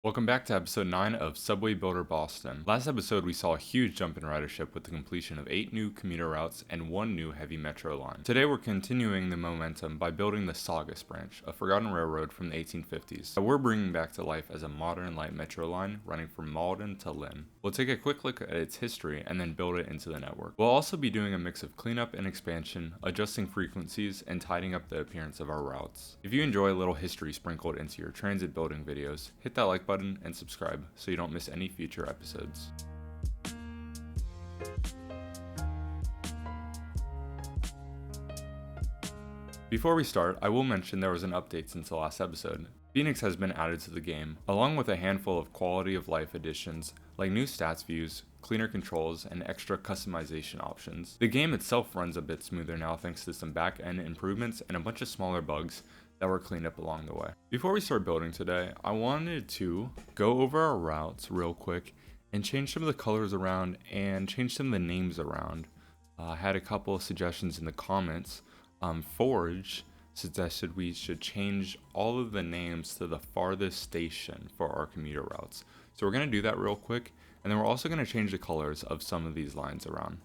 Welcome back to episode 9 of Subway Builder Boston. Last episode we saw a huge jump in ridership with the completion of 8 new commuter routes and 1 new heavy metro line. Today we're continuing the momentum by building the Saugus Branch, a forgotten railroad from the 1850s that we're bringing back to life as a modern light metro line running from Malden to Lynn. We'll take a quick look at its history and then build it into the network. We'll also be doing a mix of cleanup and expansion, adjusting frequencies, and tidying up the appearance of our routes. If you enjoy a little history sprinkled into your transit building videos, hit that like button and subscribe so you don't miss any future episodes. Before we start, I will mention there was an update since the last episode. Phoenix has been added to the game, along with a handful of quality of life additions like new stats views, cleaner controls, and extra customization options. The game itself runs a bit smoother now thanks to some back-end improvements and a bunch of smaller bugs that were cleaned up along the way. Before we start building today, I wanted to go over our routes real quick and change some of the colors around and change some of the names around. I had a couple of suggestions in the comments. Forge suggested we should change all of the names to the farthest station for our commuter routes. So we're going to do that real quick, and then we're also going to change the colors of some of these lines around.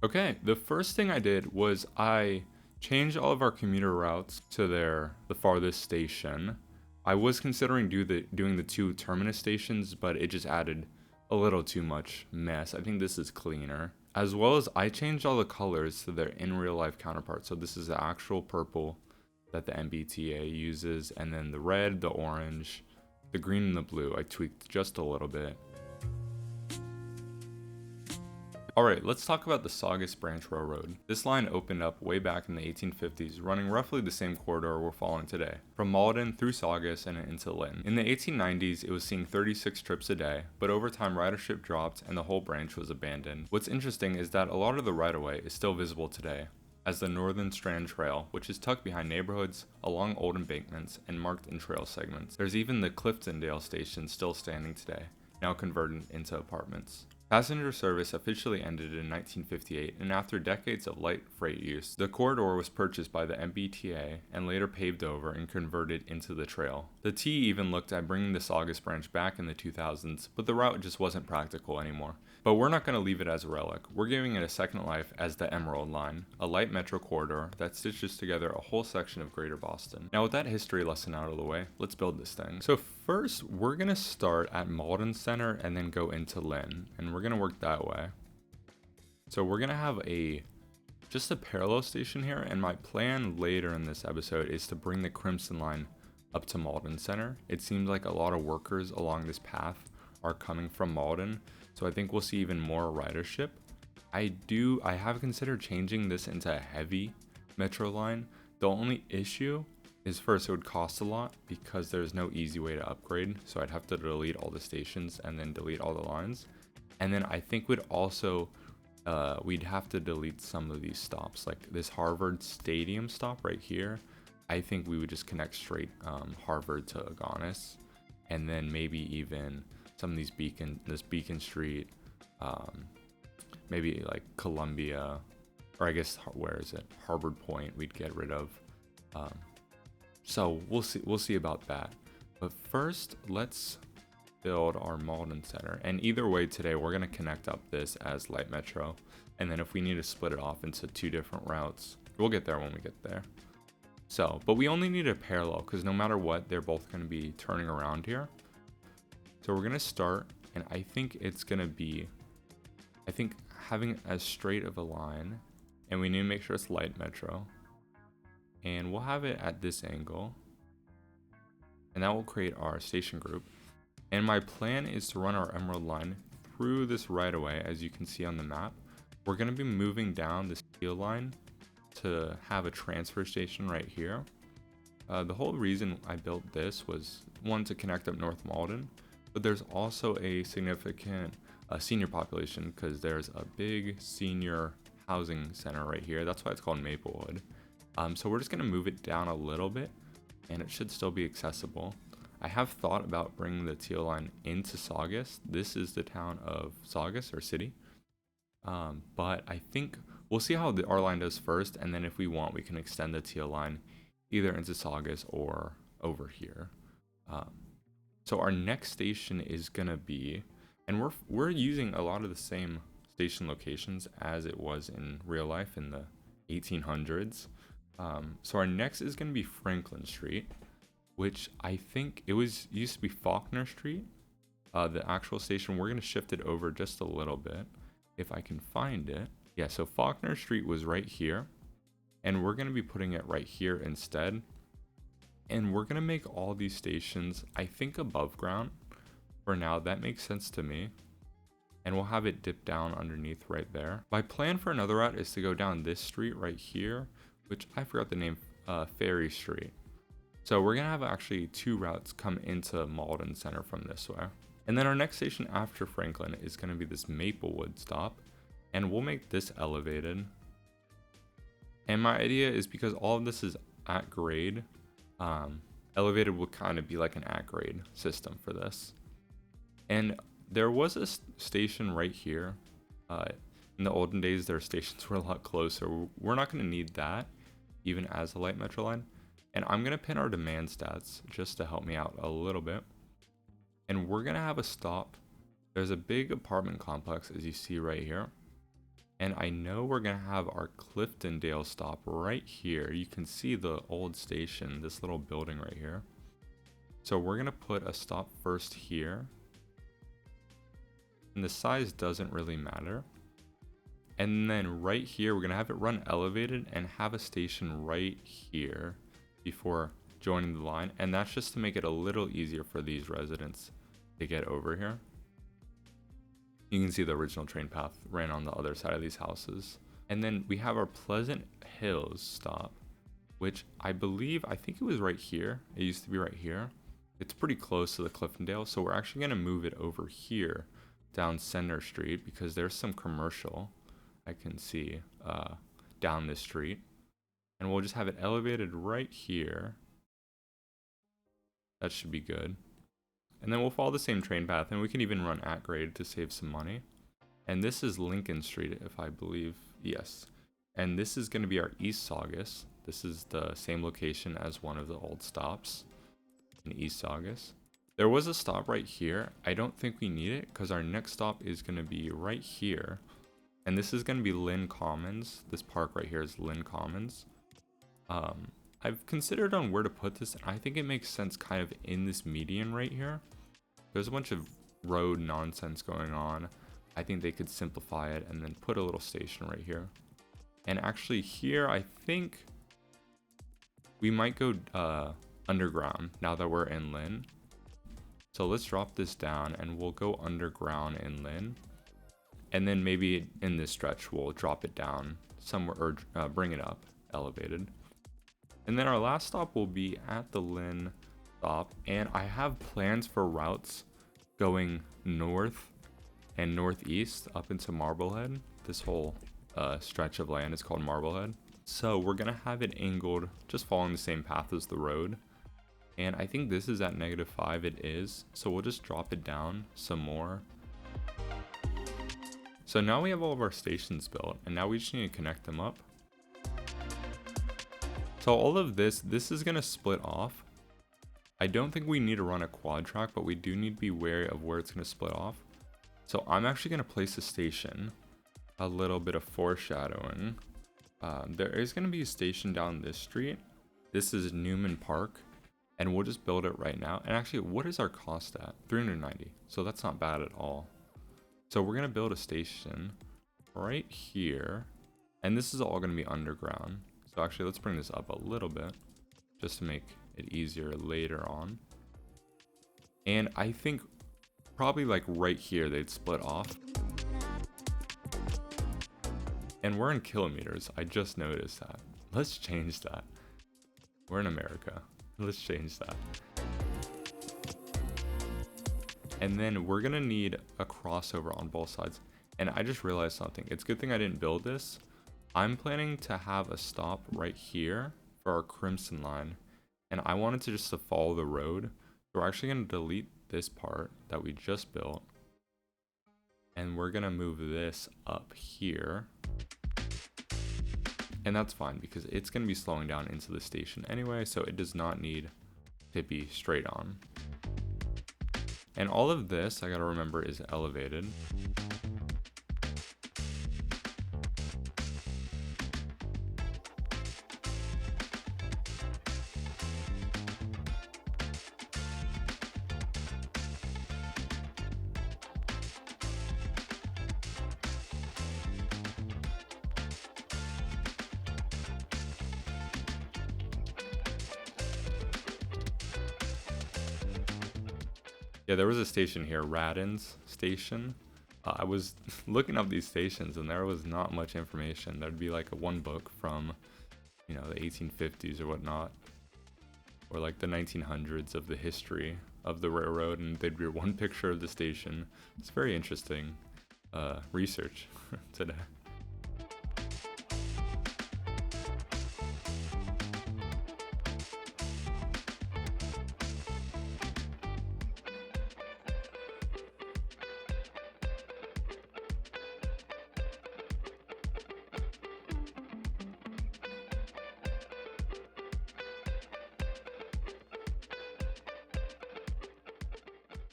Okay, the first thing I did was I changed all of our commuter routes to the farthest station. I was considering doing the 2 terminus stations, but it just added a little too much mess. I think this is cleaner. As well as I changed all the colors to their in real life counterparts. So this is the actual purple that the MBTA uses, and then the red, the orange, the green, and the blue I tweaked just a little bit. Alright, let's talk about the Saugus Branch Railroad. This line opened up way back in the 1850s, running roughly the same corridor we're following today, from Malden through Saugus and into Lynn. In the 1890s, it was seeing 36 trips a day, but over time ridership dropped and the whole branch was abandoned. What's interesting is that a lot of the right-of-way is still visible today, as the Northern Strand Trail, which is tucked behind neighborhoods, along old embankments, and marked in trail segments. There's even the Cliftondale station still standing today, now converted into apartments. Passenger service officially ended in 1958, and after decades of light freight use, the corridor was purchased by the MBTA and later paved over and converted into the trail. The T even looked at bringing the Saugus Branch back in the 2000s, but the route just wasn't practical anymore. But we're not going to leave it as a relic. We're giving it a second life as the Emerald Line, a light metro corridor that stitches together a whole section of Greater Boston. Now with that history lesson out of the way, let's build this thing. So first, we're going to start at Malden Center and then go into Lynn, and we're going to work that way. So we're going to have just a parallel station here, and my plan later in this episode is to bring the Crimson Line up to Malden Center. It seems like a lot of workers along this path are coming from Malden, so I think we'll see even more ridership. I have considered changing this into a heavy metro line. The only issue is first, it would cost a lot because there's no easy way to upgrade, so I'd have to delete all the stations and then delete all the lines. And then I think we'd have to delete some of these stops, like this Harvard Stadium stop right here. I think we would just connect straight Harvard to Agonis, and then maybe even some of these this Beacon Street, maybe like Columbia, or I guess where is it? Harvard Point. We'd get rid of. So we'll see about that. But first, let's build our Malden Center. And either way, today we're gonna connect up this as light metro, and then if we need to split it off into 2 different routes, we'll get there when we get there. So, but we only need a parallel because no matter what, they're both gonna be turning around here. So we're gonna start, and I think it's gonna be, having as straight of a line, and we need to make sure it's light metro, and we'll have it at this angle, and that will create our station group. And my plan is to run our Emerald Line through this right away, as you can see on the map. We're gonna be moving down the steel line to have a transfer station right here. The whole reason I built this was, one, to connect up North Malden, but there's also a significant senior population because there's a big senior housing center right here. That's why it's called Maplewood. So we're just going to move it down a little bit, and it should still be accessible. I have thought about bringing the teal line into Saugus. This is the town of Saugus, or city. But I think we'll see how our line does first, and then if we want, we can extend the teal line either into Saugus or over here. So our next station is gonna be, and we're using a lot of the same station locations as it was in real life in the 1800s. So our next is gonna be Franklin Street, which I think it used to be Faulkner Street. The actual station, we're gonna shift it over just a little bit if I can find it. Yeah, so Faulkner Street was right here, and we're gonna be putting it right here instead. And we're gonna make all these stations, I think, above ground for now. That makes sense to me. And we'll have it dip down underneath right there. My plan for another route is to go down this street right here, which I forgot the name, Ferry Street. So we're gonna have actually 2 routes come into Malden Center from this way. And then our next station after Franklin is gonna be this Maplewood stop, and we'll make this elevated. And my idea is, because all of this is at grade, elevated will kind of be like an at grade system for this. And there was a station right here. In the olden days, their stations were a lot closer. We're not going to need that even as a light metro line. And I'm going to pin our demand stats just to help me out a little bit. And we're going to have a stop. There's a big apartment complex, as you see right here. And I know we're going to have our Cliftondale stop right here. You can see the old station, this little building right here. So we're going to put a stop first here. And the size doesn't really matter. And then right here, we're going to have it run elevated and have a station right here before joining the line. And that's just to make it a little easier for these residents to get over here. You can see the original train path ran on the other side of these houses. And then we have our Pleasant Hills stop, which I think it was right here. It used to be right here. It's pretty close to the Cliftondale, so we're actually going to move it over here down Center Street, because there's some commercial I can see down this street. And we'll just have it elevated right here. That should be good. And then we'll follow the same train path, and we can even run at grade to save some money. And this is Lincoln Street, if I believe. Yes. And this is going to be our East Saugus. This is the same location as one of the old stops in East Saugus. There was a stop right here. I don't think we need it, because our next stop is going to be right here. And this is going to be Lynn Commons. This park right here is Lynn Commons. I've considered on where to put this, and I think it makes sense kind of in this median right here. There's a bunch of road nonsense going on. I think they could simplify it and then put a little station right here. And actually here, I think we might go underground now that we're in Lynn. So let's drop this down and we'll go underground in Lynn. And then maybe in this stretch, we'll drop it down somewhere, or bring it up elevated. And then our last stop will be at the Lynn stop. And I have plans for routes going north and northeast up into Marblehead. This whole stretch of land is called Marblehead. So we're going to have it angled just following the same path as the road. And I think this is at -5, it is. So we'll just drop it down some more. So now we have all of our stations built, and now we just need to connect them up. So all of this is going to split off. I don't think we need to run a quad track, but we do need to be wary of where it's going to split off. So I'm actually going to place a station, a little bit of foreshadowing. There is going to be a station down this street. This is Newman Park, and we'll just build it right now. And actually, what is our cost at? 390. So that's not bad at all. So we're going to build a station right here, and this is all going to be underground. So actually, let's bring this up a little bit just to make it easier later on. And I think probably like right here, they'd split off. And we're in kilometers. I just noticed that. Let's change that. We're in America. Let's change that. And then we're going to need a crossover on both sides. And I just realized something. It's a good thing I didn't build this. I'm planning to have a stop right here for our Crimson line. And I wanted to just follow the road. So we're actually going to delete this part that we just built. And we're going to move this up here. And that's fine because it's going to be slowing down into the station anyway. So it does not need to be straight on. And all of this, I gotta remember, is elevated. Yeah, there was a station here, Radin's station. I was looking up these stations and there was not much information. There'd be like one book from, you know, the 1850s or whatnot, or like the 1900s of the history of the railroad, and they'd be one picture of the station. It's very interesting research today.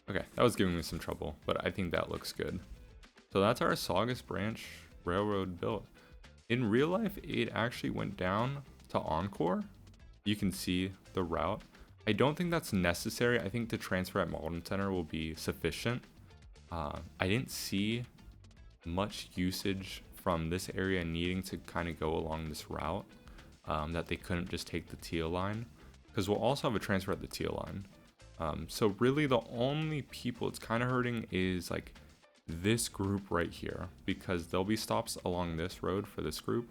Okay, that was giving me some trouble, but I think that looks good. So that's our Saugus Branch Railroad built. In real life, it actually went down to Encore. You can see the route. I don't think that's necessary. I think the transfer at Malden Center will be sufficient. I didn't see much usage from this area needing to kind of go along this route, that they couldn't just take the teal line, because we'll also have a transfer at the teal line. So really the only people it's kind of hurting is like this group right here, because there'll be stops along this road for this group,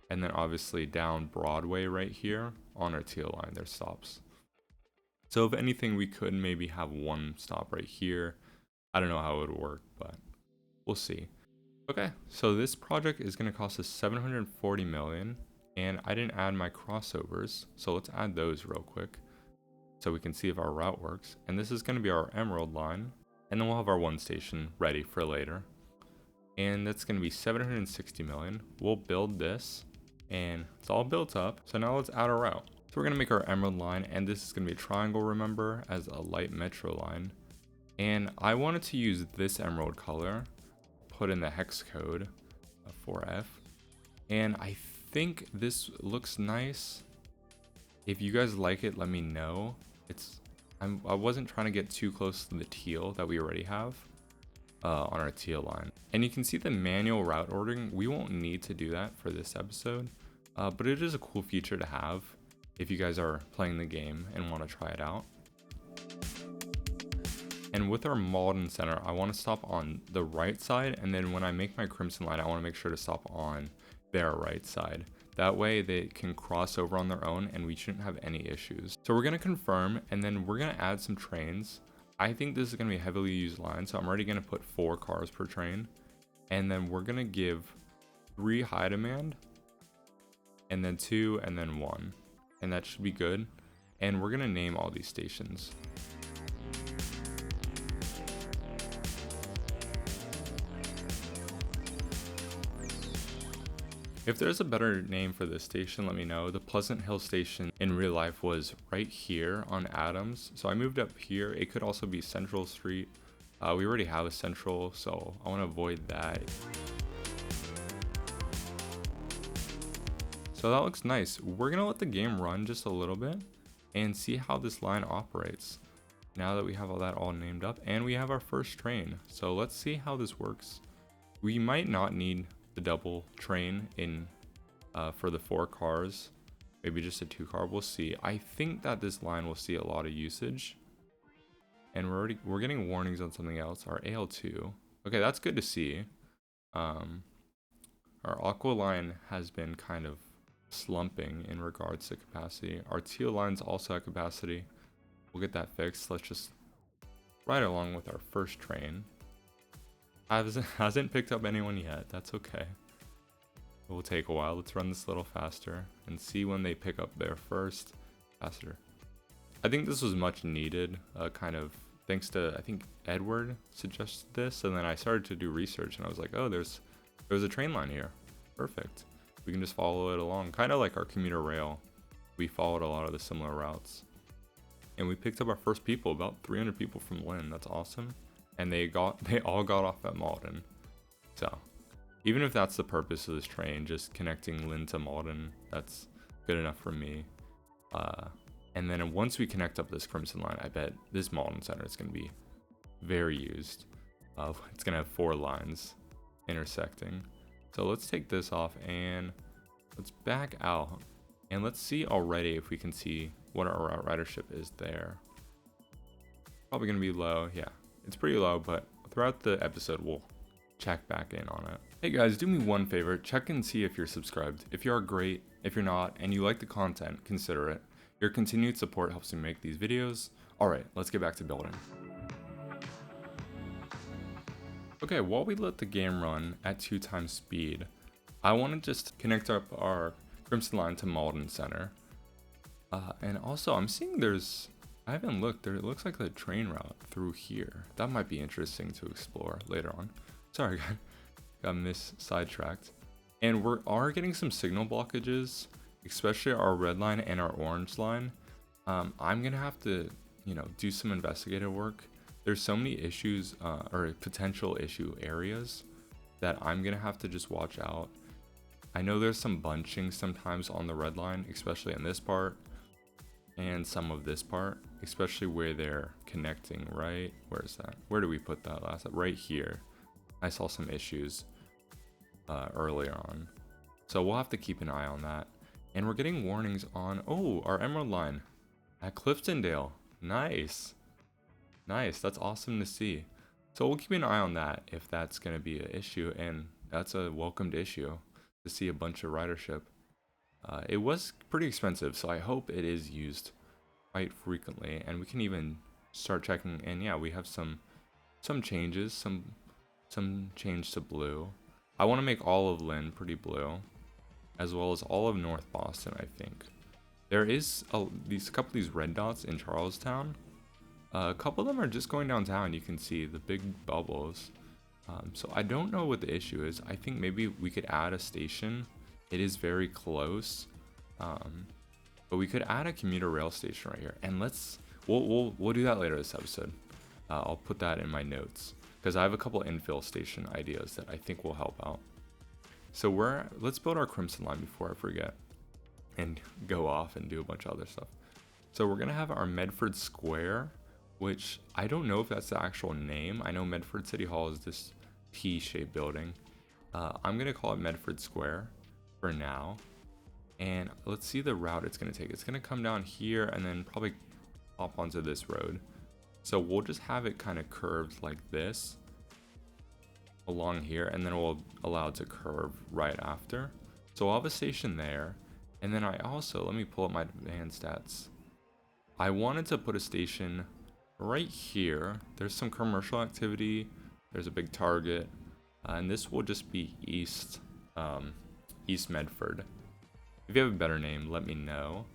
and then obviously down Broadway right here on our teal line there's stops. So if anything, we could maybe have one stop right here. I don't know how it would work, but we'll see. Okay, so this project is going to cost us 740 million, and I didn't add my crossovers, so let's add those real quick so we can see if our route works. And this is going to be our Emerald line, and then we'll have our one station ready for later. And that's going to be 760 million. We'll build this, and it's all built up. So now let's add a route. So we're going to make our Emerald line, and this is going to be a triangle, remember, as a light metro line. And I wanted to use this emerald color, put in the hex code 4F, and I think this looks nice. If you guys like it, let me know. I wasn't trying to get too close to the teal that we already have on our teal line. And you can see the manual route ordering. We won't need to do that for this episode, but it is a cool feature to have if you guys are playing the game and want to try it out. And with our Malden Center, I want to stop on the right side, and then when I make my Crimson line, I want to make sure to stop on their right side. That way they can cross over on their own and we shouldn't have any issues. So we're going to confirm, and then we're going to add some trains. I think this is going to be a heavily used line, so I'm already going to put 4 cars per train. And then we're going to give 3 high demand, and then 2, and then 1. And that should be good. And we're going to name all these stations. If there's a better name for this station, let me know. The Pleasant Hill station in real life was right here on Adams, so I moved up here. It could also be Central Street. We already have a Central, so I want to avoid that. So that looks nice. We're gonna let the game run just a little bit and see how this line operates now that we have all that all named up, and we have our first train. So let's see how this works. We might not need the double train in for the 4 cars, maybe just a 2 car. We'll see. I think that this line will see a lot of usage, and we're getting warnings on something else. Our AL2, okay, that's good to see. Our aqua line has been kind of slumping in regards to capacity. Our teal line's also at capacity. We'll get that fixed. Let's just ride along with our first train. Hasn't picked up anyone yet. That's okay. It will take a while. Let's run this a little faster and see when they pick up their first faster. I think this was much needed, kind of thanks to, I think Edward suggested this, and then I started to do research and I was like, oh, there's a train line here. Perfect. We can just follow it along, kind of like our commuter rail. We followed a lot of the similar routes. And we picked up our first people, about 300 people from Lynn. That's awesome. And they all got off at Malden. So even if that's the purpose of this train, just connecting Lynn to Malden, that's good enough for me. And then once we connect up this Crimson line, I bet this Malden Center is going to be very used. It's going to have 4 lines intersecting. So let's take this off and let's back out. And let's see already if we can see what our ridership is there. Probably going to be low. Yeah, it's pretty low, but throughout the episode, we'll check back in on it. Hey guys, do me one favor. Check and see if you're subscribed. If you are, great. If you're not, and you like the content, consider it. Your continued support helps me make these videos. All right, let's get back to building. Okay, while we let the game run at 2 times speed, I want to just connect up our Crimson line to Malden Center. And also, I'm seeing I haven't looked, it looks like the train route through here. That might be interesting to explore later on. Sorry, got sidetracked. And we are getting some signal blockages, especially our red line and our orange line. I'm gonna have to, do some investigative work. There's so many issues or potential issue areas that I'm gonna have to just watch out. I know there's some bunching sometimes on the red line, especially in this part and some of this part, especially where they're connecting, right? Where is that? Where do we put that last? Right here. I saw some issues earlier on. So we'll have to keep an eye on that. And we're getting warnings on, our emerald line at Cliftondale. Nice. Nice, that's awesome to see. So we'll keep an eye on that if that's going to be an issue, and that's a welcomed issue to see a bunch of ridership. It was pretty expensive, so I hope it is used quite frequently, and we can even start checking. And yeah, we have some changes, some change to blue. I want to make all of Lynn pretty blue, as well as all of North Boston. I think there is a couple of these red dots in Charlestown. A couple of them are just going downtown. You can see the big bubbles. So I don't know what the issue is. I think maybe we could add a station. It is very close, but we could add a commuter rail station right here. And we'll do that later this episode. I'll put that in my notes because I have a couple infill station ideas that I think will help out. So let's build our Crimson line before I forget and go off and do a bunch of other stuff. So we're gonna have our Medford Square, which I don't know if that's the actual name. I know Medford City Hall is this T-shaped building. I'm gonna call it Medford Square for now. And let's see the route it's gonna take. It's gonna come down here and then probably hop onto this road. So we'll just have it kind of curved like this along here, and then we'll allow it to curve right after. So I'll have a station there. And then let me pull up my advanced stats. I wanted to put a station right here. There's some commercial activity. There's a big Target, and this will just be East Medford. If you have a better name, let me know.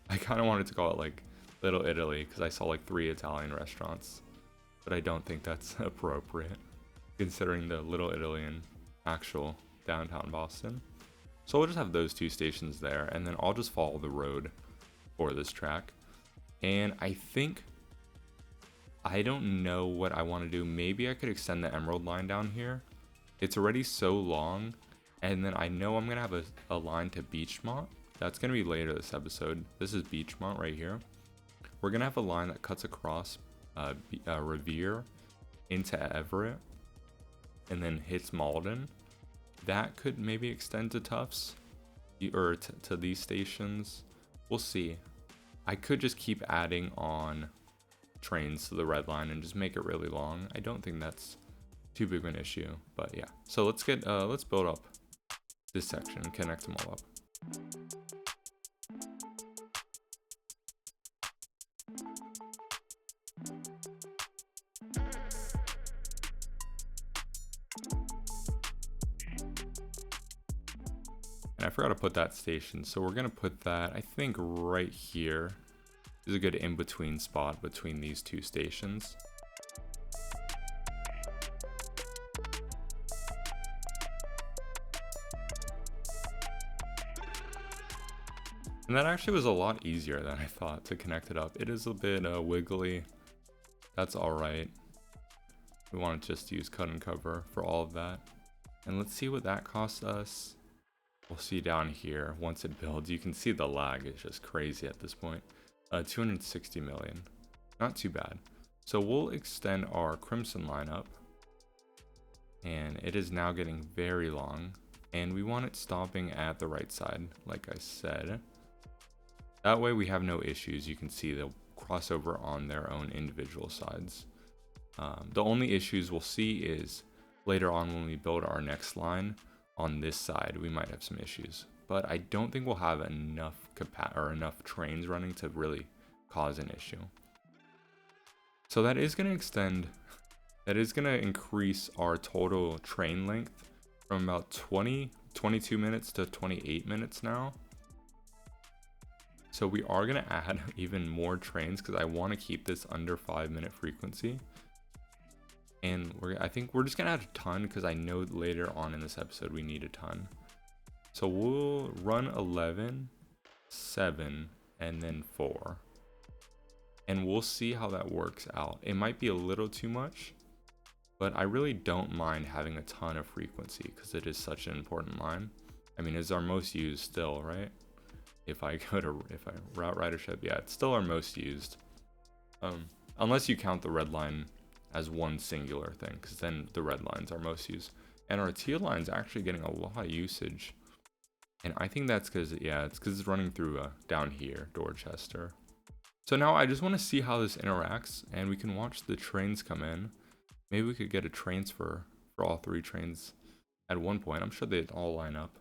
I kind of wanted to call it like Little Italy because I saw like 3 Italian restaurants, but I don't think that's appropriate considering the Little Italy in actual downtown Boston. So we'll just have those 2 stations there, and then I'll just follow the road for this track. And I don't know what I want to do. Maybe I could extend the Emerald line down here. It's already so long. And then I know I'm going to have a line to Beachmont. That's going to be later this episode. This is Beachmont right here. We're going to have a line that cuts across Revere into Everett and then hits Malden. That could maybe extend to Tufts or to these stations. We'll see. I could just keep adding on trains to the red line and just make it really long. I don't think that's too big of an issue, but yeah. So let's build up this section and connect them all up. And I forgot to put that station, so we're gonna put that, I think, right here. Is a good in-between spot between these 2 stations. And And that actually was a lot easier than I thought to connect it up. It is a bit wiggly. That's alright. We want to just use cut and cover for all of that. And let's see what that costs us. We'll see down here, once it builds, you can see the lag is just crazy at this point. 260 million, not too bad. So we'll extend our crimson line up. And it is now getting very long. And we want it stopping at the right side, like I said. That way we have no issues. You can see they'll cross over on their own individual sides. The only issues we'll see is later on when we build our next line on this side, we might have some issues. But I don't think we'll have enough enough trains running to really cause an issue. So that is going to extend, that is going to increase our total train length from about 22 minutes to 28 minutes now. So we are going to add even more trains because I want to keep this under 5-minute frequency. And I think we're just going to add a ton because I know later on in this episode we need a ton. So we'll run 11, 7, and then 4. And we'll see how that works out. It might be a little too much, but I really don't mind having a ton of frequency because it is such an important line. I mean, it's our most used still, right? If I route ridership, yeah, it's still our most used. Unless you count the red line as one singular thing, because then the red line's our most used. And our teal line's actually getting a lot of usage. And I think that's because, yeah, it's because it's running through down here, Dorchester. So now I just want to see how this interacts, and we can watch the trains come in. Maybe we could get a transfer for all 3 trains at one point. I'm sure they'd all line up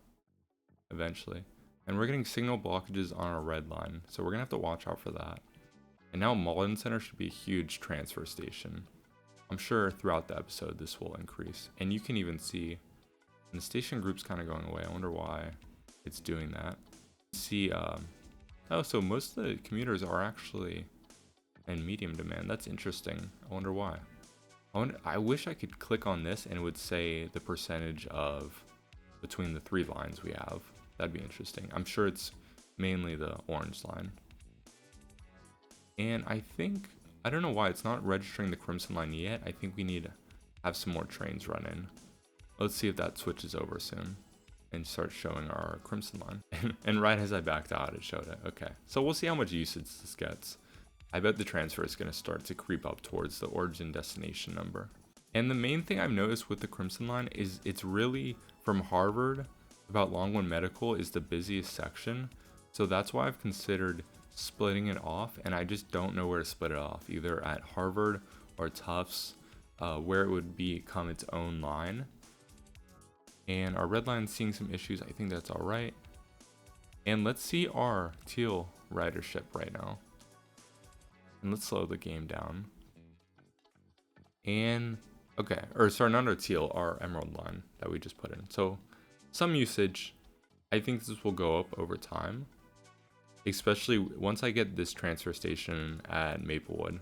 eventually. And we're getting signal blockages on our red line, so we're gonna have to watch out for that. And now Malden Center should be a huge transfer station. I'm sure throughout the episode this will increase. And you can even see the station group's kind of going away. I wonder why it's doing that. See, oh, so most of the commuters are actually in medium demand. That's interesting. I wonder why. I wish I could click on this and it would say the percentage of between the 3 lines we have. That'd be interesting. I'm sure it's mainly the orange line. And I think, I don't know why it's not registering the crimson line yet. I think we need to have some more trains run in. Let's see if that switches over soon and start showing our crimson line. And right as I backed out, it showed it. Okay, so we'll see how much usage this gets. I bet the transfer is going to start to creep up towards the origin destination number. And the main thing I've noticed with the crimson line is it's really from Harvard about Longwood Medical is the busiest section. So that's why I've considered splitting it off, and I just don't know where to split it off, either at Harvard or Tufts, where it would become its own line. And our red line's seeing some issues. I think that's all right. And let's see our teal ridership right now. And let's slow the game down. And okay, or sorry, not our teal, our emerald line that we just put in. So some usage. I think this will go up over time, especially once I get this transfer station at Maplewood,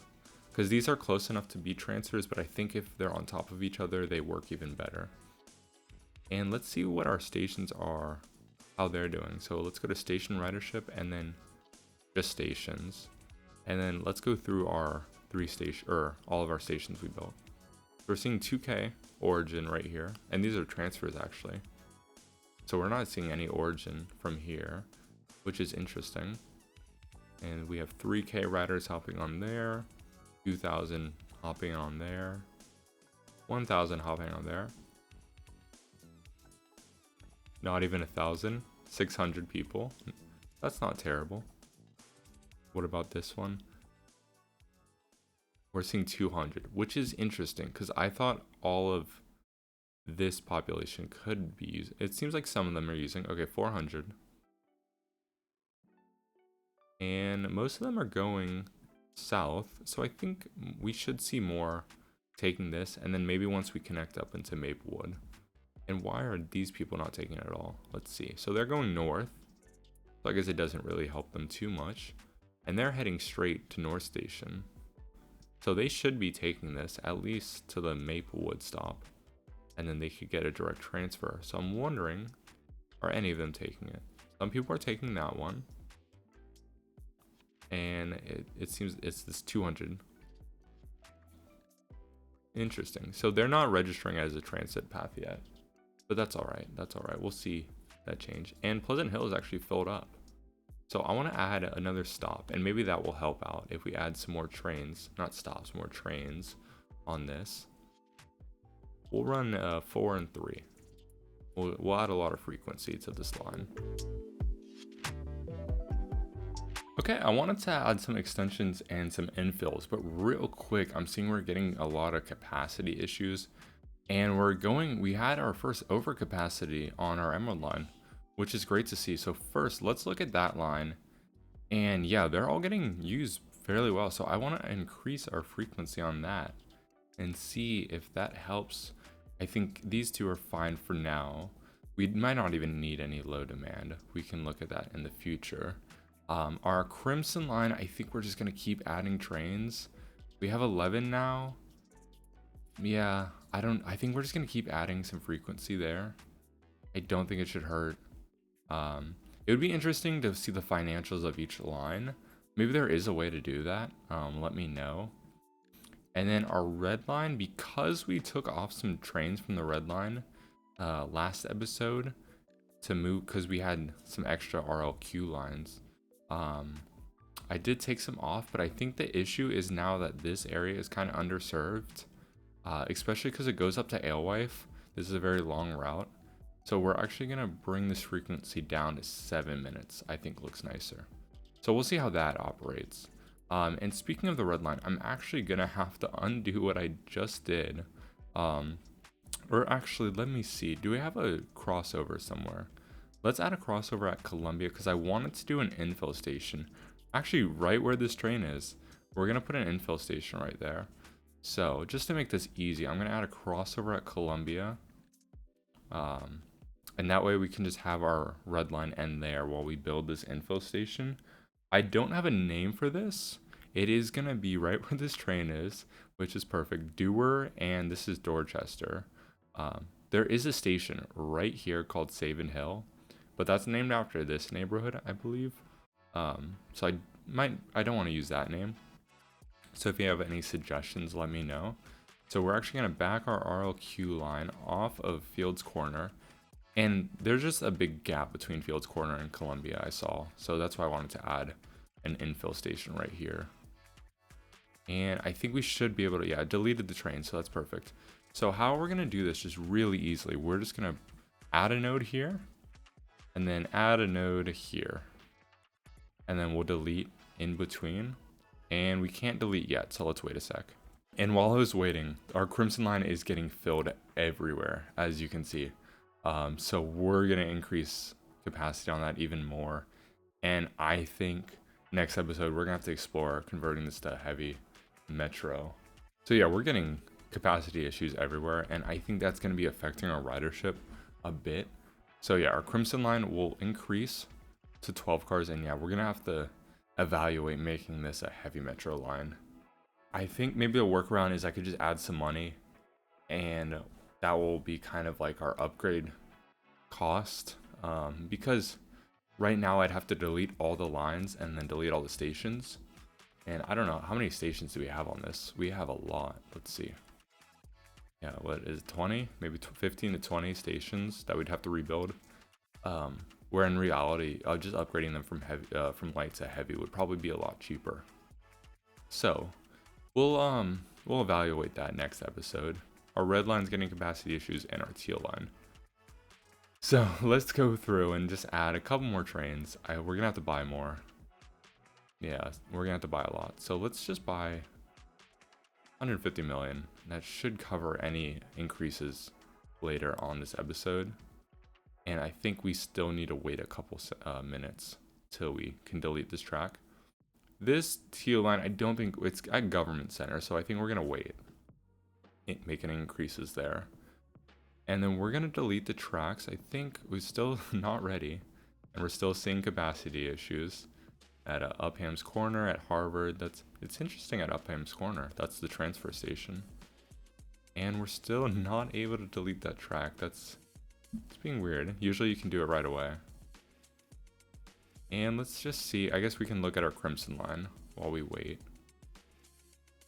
because these are close enough to be transfers, but I think if they're on top of each other, they work even better. And let's see what our stations are, how they're doing. So let's go to station ridership and then just stations. And then let's go through our all of our stations we built. We're seeing 2K origin right here. And these are transfers actually. So we're not seeing any origin from here, which is interesting. And we have 3K riders hopping on there, 2,000 hopping on there, 1,000 hopping on there. Not even 1,000, 600 people. That's not terrible. What about this one? We're seeing 200, which is interesting because I thought all of this population could be using. It seems like some of them are using. Okay, 400. And most of them are going south. So I think we should see more taking this. And then maybe once we connect up into Maplewood. And why are these people not taking it at all? Let's see. So they're going north. So I guess it doesn't really help them too much. And they're heading straight to North Station. So they should be taking this at least to the Maplewood stop. And then they could get a direct transfer. So I'm wondering, are any of them taking it? Some people are taking that one. and it seems it's this 200. Interesting. So they're not registering as a transit path yet, but that's all right. That's all right. We'll see that change. And Pleasant Hill is actually filled up. So I want to add another stop, and maybe that will help out if we add some more trains, not stops, more trains on this. We'll run 4 and 3. We'll add a lot of frequency to this line. Okay, I wanted to add some extensions and some infills, but real quick, I'm seeing we're getting a lot of capacity issues, and we had our first overcapacity on our Emerald line, which is great to see. So first, let's look at that line, and yeah, they're all getting used fairly well. So I want to increase our frequency on that and see if that helps. I think these two are fine for now. We might not even need any low demand. We can look at that in the future. Our Crimson line, I think we're just going to keep adding trains. We have 11 now. Yeah, I think we're just going to keep adding some frequency there. I don't think it should hurt. It would be interesting to see the financials of each line. Maybe there is a way to do that. Let me know. And then our red line, because we took off some trains from the red line last episode to move, because we had some extra RLQ lines. I did take some off, but I think the issue is now that this area is kind of underserved, especially because it goes up to Alewife. This is a very long route. So we're actually going to bring this frequency down to 7 minutes. I think looks nicer. So we'll see how that operates. And speaking of the red line, I'm actually going to have to undo what I just did. Or actually, let me see. Do we have a crossover somewhere? Let's add a crossover at Columbia because I wanted to do an infill station. Actually, right where this train is, we're going to put an infill station right there. So just to make this easy, I'm going to add a crossover at Columbia. And that way we can just have our red line end there while we build this infill station. I don't have a name for this. It is going to be right where this train is, which is perfect. Dewar, and this is Dorchester. There is a station right here called Savin Hill, but that's named after this neighborhood, I believe. So I don't want to use that name. So if you have any suggestions, let me know. So we're actually going to back our RLQ line off of Fields Corner. And there's just a big gap between Fields Corner and Columbia, I saw. So that's why I wanted to add an infill station right here. And I think we should be able to, yeah, deleted the train, so that's perfect. So how we're going to do this just really easily, we're just going to add a node here, and then add a node here. And then we'll delete in between. And we can't delete yet, so let's wait a sec. And while I was waiting, our Crimson line is getting filled everywhere, as you can see. So we're going to increase capacity on that even more. And I think next episode, we're going to have to explore converting this to heavy metro. So yeah, we're getting capacity issues everywhere. And I think that's going to be affecting our ridership a bit. So yeah, our Crimson line will increase to 12 cars. And yeah, we're going to have to evaluate making this a heavy metro line. I think maybe a workaround is I could just add some money, and that will be kind of like our upgrade cost, because right now I'd have to delete all the lines and then delete all the stations, and I don't know how many stations do we have on this. We have a lot. Let's see. Yeah, what is it, 20, maybe 15 to 20 stations that we'd have to rebuild, where in reality just upgrading them from heavy from light to heavy would probably be a lot cheaper. So we'll evaluate that next episode. Our red line's getting capacity issues and our teal line. So let's go through and just add a couple more trains. We're gonna have to buy more. Yeah, we're gonna have to buy a lot. So let's just buy 150 million. That should cover any increases later on this episode. And I think we still need to wait a couple minutes till we can delete this track. This teal line, I don't think it's at government center, so I think we're gonna wait, making increases there. And then we're gonna delete the tracks. I think we're still not ready, and we're still seeing capacity issues at Upham's Corner, at Harvard. It's interesting at Upham's Corner. That's the transfer station. And we're still not able to delete that track. It's being weird. Usually you can do it right away. And let's just see, I guess we can look at our crimson line while we wait.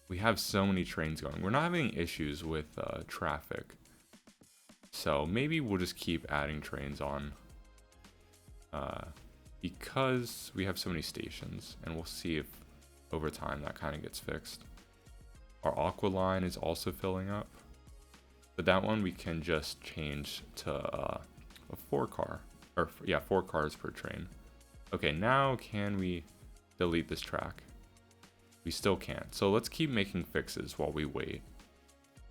We have so many trains going. We're not having issues with traffic. So maybe we'll just keep adding trains on because we have so many stations, and we'll see if over time that kind of gets fixed. Our aqua line is also filling up, but that one we can just change to a 4-car, or yeah, 4 cars per train. Okay, now can we delete this track? We still can't. So let's keep making fixes while we wait.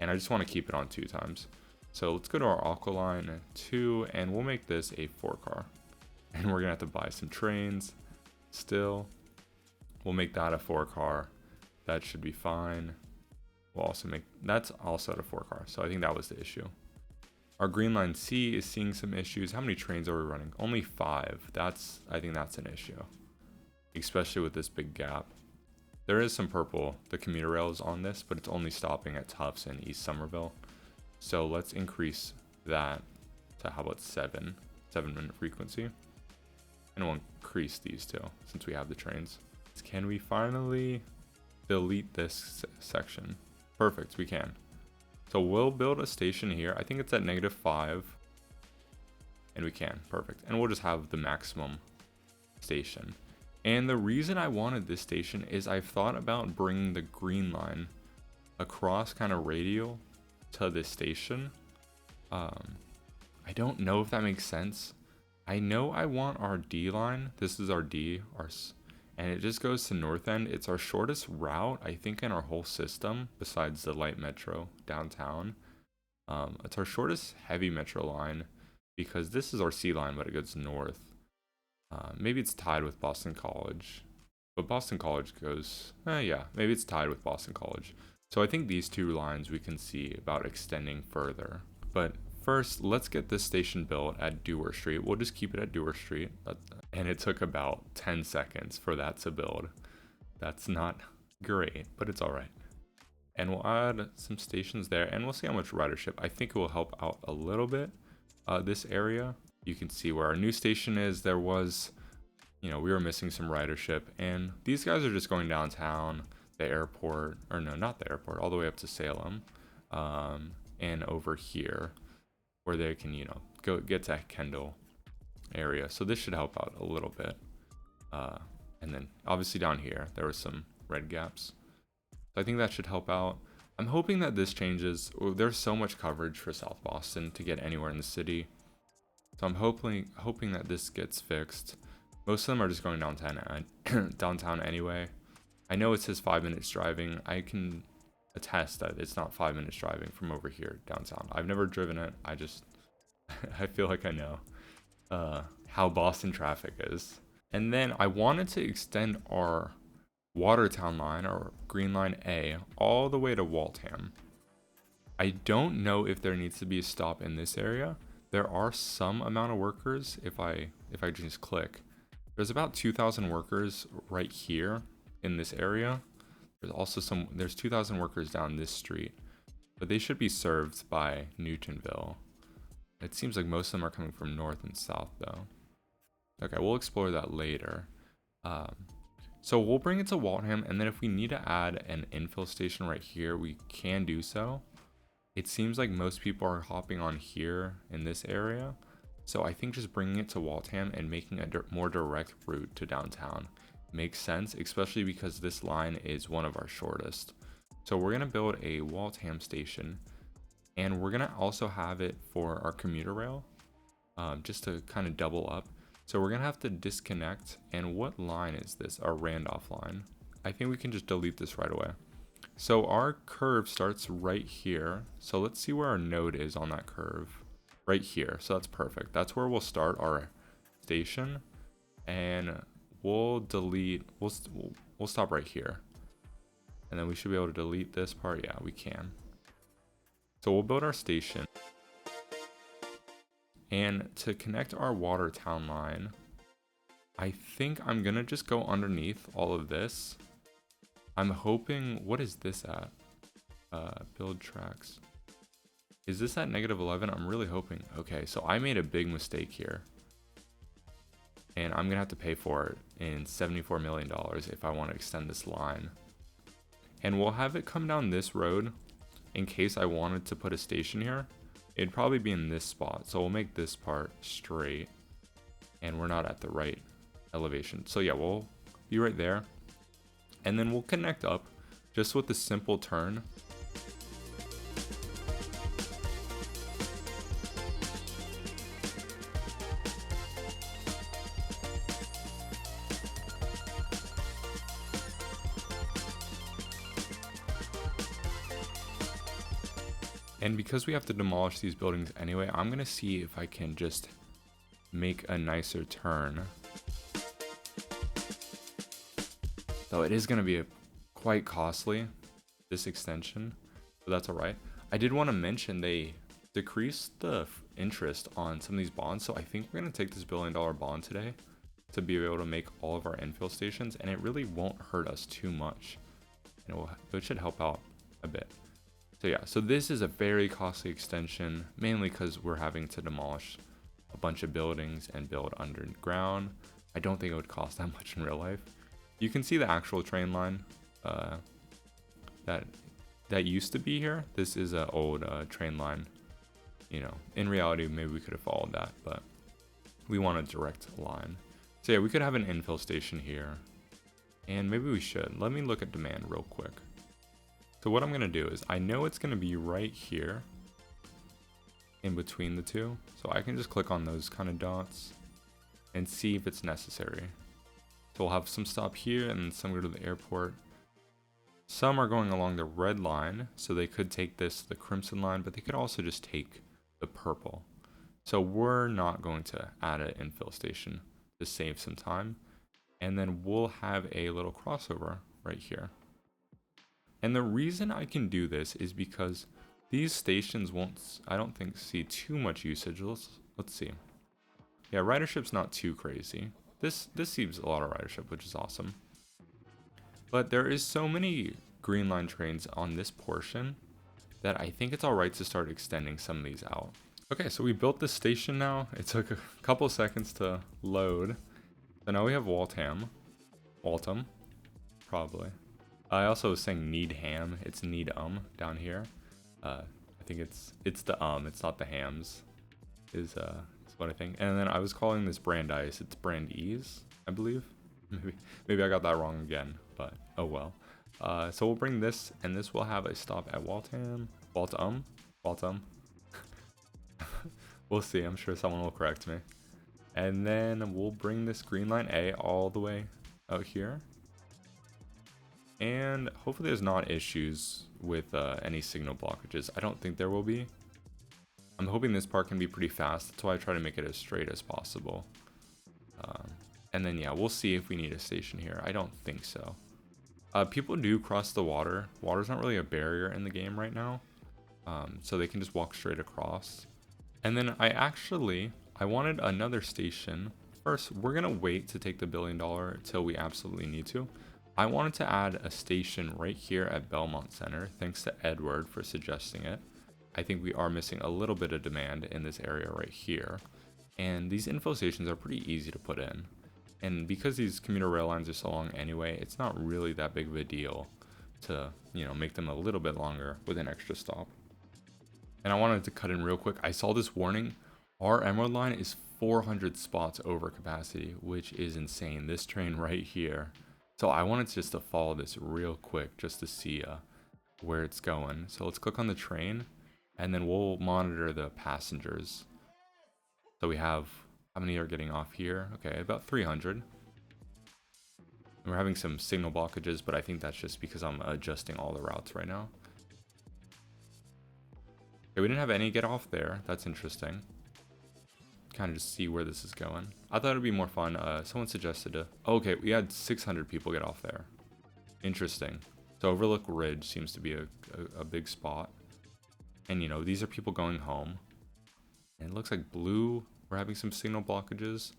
And I just want to keep it on 2 times. So let's go to our aqua line 2, and we'll make this a 4-car. And we're gonna have to buy some trains still. We'll make that a 4-car. That should be fine. We'll also make, that's also at a 4-car. So I think that was the issue. Our green line C is seeing some issues. How many trains are we running? Only 5. I think that's an issue, especially with this big gap. There is some purple, the commuter rail is on this, but it's only stopping at Tufts and East Somerville. So let's increase that to, how about 7-minute frequency. And we'll increase these two since we have the trains. Can we finally delete this section? Perfect, we can. So we'll build a station here. I think it's at -5. And we can, perfect. And we'll just have the maximum station. And the reason I wanted this station is I've thought about bringing the green line across kind of radial to this station. I don't know if that makes sense. I know I want our D line. This is our D, and it just goes to North End. It's our shortest route, I think, in our whole system, besides the light metro downtown. It's our shortest heavy metro line because this is our C line, but it goes north. Maybe it's tied with Boston College, but Boston College goes, yeah, maybe it's tied with Boston College. So I think these 2 lines we can see about extending further. But first, let's get this station built at Dewar Street. We'll just keep it at Dewar Street. And it took about 10 seconds for that to build. That's not great, but it's all right. And we'll add some stations there, and we'll see how much ridership. I think it will help out a little bit, this area. You can see where our new station is. There was, we were missing some ridership, and these guys are just going downtown, the airport, or no, not the airport, all the way up to Salem, and over here, where they can, go get to Kendall area. So this should help out a little bit. And then obviously down here, there was some red gaps. So I think that should help out. I'm hoping that this changes. There's so much coverage for South Boston to get anywhere in the city. So I'm hoping that this gets fixed. Most of them are just going downtown anyway. I know it says 5 minutes driving. I can attest that it's not 5 minutes driving from over here downtown. I've never driven it. I feel like I know how Boston traffic is. And then I wanted to extend our Watertown line, or Green Line A, all the way to Waltham. I don't know if there needs to be a stop in this area. There are some amount of workers. If I just click, there's about 2,000 workers right here in this area. There's also there's 2,000 workers down this street, but they should be served by Newtonville. It seems like most of them are coming from north and south though. Okay, we'll explore that later. So we'll bring it to Waltham, and then if we need to add an infill station right here, we can do so. It seems like most people are hopping on here in this area. So I think just bringing it to Waltham and making a more direct route to downtown makes sense, especially because this line is one of our shortest. So we're going to build a Waltham station, and we're going to also have it for our commuter rail, just to kind of double up. So we're going to have to disconnect. And what line is this? Our Randolph line. I think we can just delete this right away. So our curve starts right here. So let's see where our node is on that curve. Right here. So that's perfect. That's where we'll start our station. And we'll delete, we'll stop right here. And then we should be able to delete this part. Yeah, we can. So we'll build our station. And to connect our Watertown line, I think I'm going to just go underneath all of this. I'm hoping, what is this at? Build tracks. Is this at -11? I'm really hoping. Okay, so I made a big mistake here. And I'm gonna have to pay for it in $74 million if I want to extend this line. And we'll have it come down this road in case I wanted to put a station here. It'd probably be in this spot. So we'll make this part straight. And we're not at the right elevation. So yeah, we'll be right there. And then we'll connect up just with a simple turn. And because we have to demolish these buildings anyway, I'm gonna see if I can just make a nicer turn. Though it is gonna be quite costly, this extension, but that's all right. I did want to mention they decreased the interest on some of these bonds, so I think we're gonna take this $1 billion bond today to be able to make all of our infill stations, and it really won't hurt us too much. And it should help out a bit. So yeah, so this is a very costly extension, mainly because we're having to demolish a bunch of buildings and build underground. I don't think it would cost that much in real life. You can see the actual train line that used to be here. This is an old train line. You know, in reality, maybe we could have followed that, but we want a direct line. So yeah, we could have an infill station here, and maybe we should. Let me look at demand real quick. So what I'm gonna do is, I know it's gonna be right here in between the two. So I can just click on those kind of dots and see if it's necessary. So we'll have some stop here and some go to the airport. Some are going along the red line, so they could take this, the crimson line, but they could also just take the purple. So we're not going to add an infill station to save some time. And then we'll have a little crossover right here. And the reason I can do this is because these stations won't, I don't think, see too much usage. Let's see. Yeah, ridership's not too crazy. This seems a lot of ridership, which is awesome. But there is so many green line trains on this portion that I think it's alright to start extending some of these out. Okay, so we built this station now. It took a couple seconds to load. So now we have Waltham, probably. I also was saying Needham. It's Needham down here. I think it's the it's not the hams. Is what I think. And then I was calling this Brandeis. It's Brandeis, I believe. Maybe I got that wrong again, but oh well. So we'll bring this, and this will have a stop at Waltham. We'll see. I'm sure someone will correct me. And then we'll bring this green line A all the way out here. And hopefully there's not issues with any signal blockages. I don't think there will be. I'm hoping this part can be pretty fast. That's why I try to make it as straight as possible. And then yeah, we'll see if we need a station here. I don't think so. People do cross the water. Water's not really a barrier in the game right now. So they can just walk straight across. And then I wanted another station. First, we're gonna wait to take the $1 billion till we absolutely need to. I wanted to add a station right here at Belmont Center, thanks to Edward for suggesting it. I think we are missing a little bit of demand in this area right here. And these info stations are pretty easy to put in. And because these commuter rail lines are so long anyway, it's not really that big of a deal to, you know, make them a little bit longer with an extra stop. And I wanted to cut in real quick. I saw this warning. Our Emerald line is 400 spots over capacity, which is insane. This train right here. So I wanted just to follow this real quick just to see where it's going. So let's click on the train, and then we'll monitor the passengers. So we have, how many are getting off here? Okay, about 300. And we're having some signal blockages, but I think that's just because I'm adjusting all the routes right now. Okay, we didn't have any get off there. That's interesting. Kind of just see where this is going. I thought it'd be more fun. Someone suggested to, oh, okay, we had 600 people get off there. Interesting. So Overlook Ridge seems to be a big spot. And you know, these are people going home. And it looks like blue, we're having some signal blockages.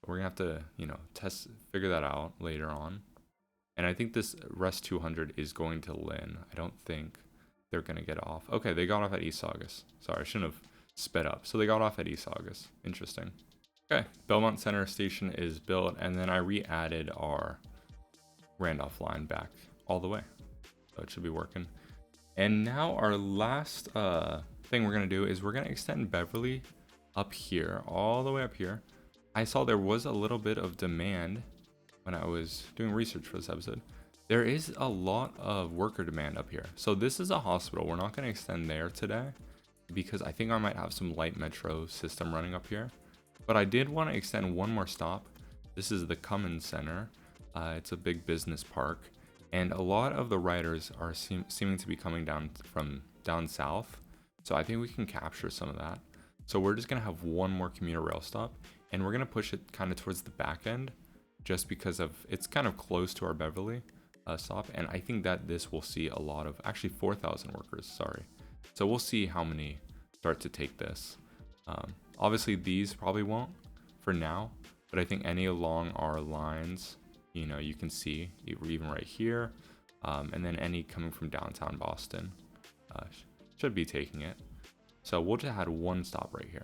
We're gonna have to, you know, figure that out later on. And I think this Rest 200 is going to Lynn. I don't think they're gonna get off. Okay, they got off at East Saugus. Sorry, I shouldn't have sped up. So they got off at East Saugus. Interesting. Okay, Belmont Center Station is built, and then I re-added our Randolph line back all the way. So it should be working. And now our last thing we're gonna do is we're gonna extend Beverly up here, all the way up here. I saw there was a little bit of demand when I was doing research for this episode. There is a lot of worker demand up here. So this is a hospital. We're not gonna extend there today because I think I might have some light metro system running up here. But I did want to extend one more stop. This is the Cummins Center. It's a big business park, and a lot of the riders are seeming to be coming down from down south. So I think we can capture some of that. So we're just gonna have one more commuter rail stop, and we're gonna push it kind of towards the back end, just because of it's kind of close to our Beverly stop, and I think that this will see a lot of actually 4,000 workers. Sorry. So we'll see how many start to take this. Obviously these probably won't for now, but I think any along our lines, you know, you can see even right here, and then any coming from downtown Boston should be taking it. So we'll just add one stop right here.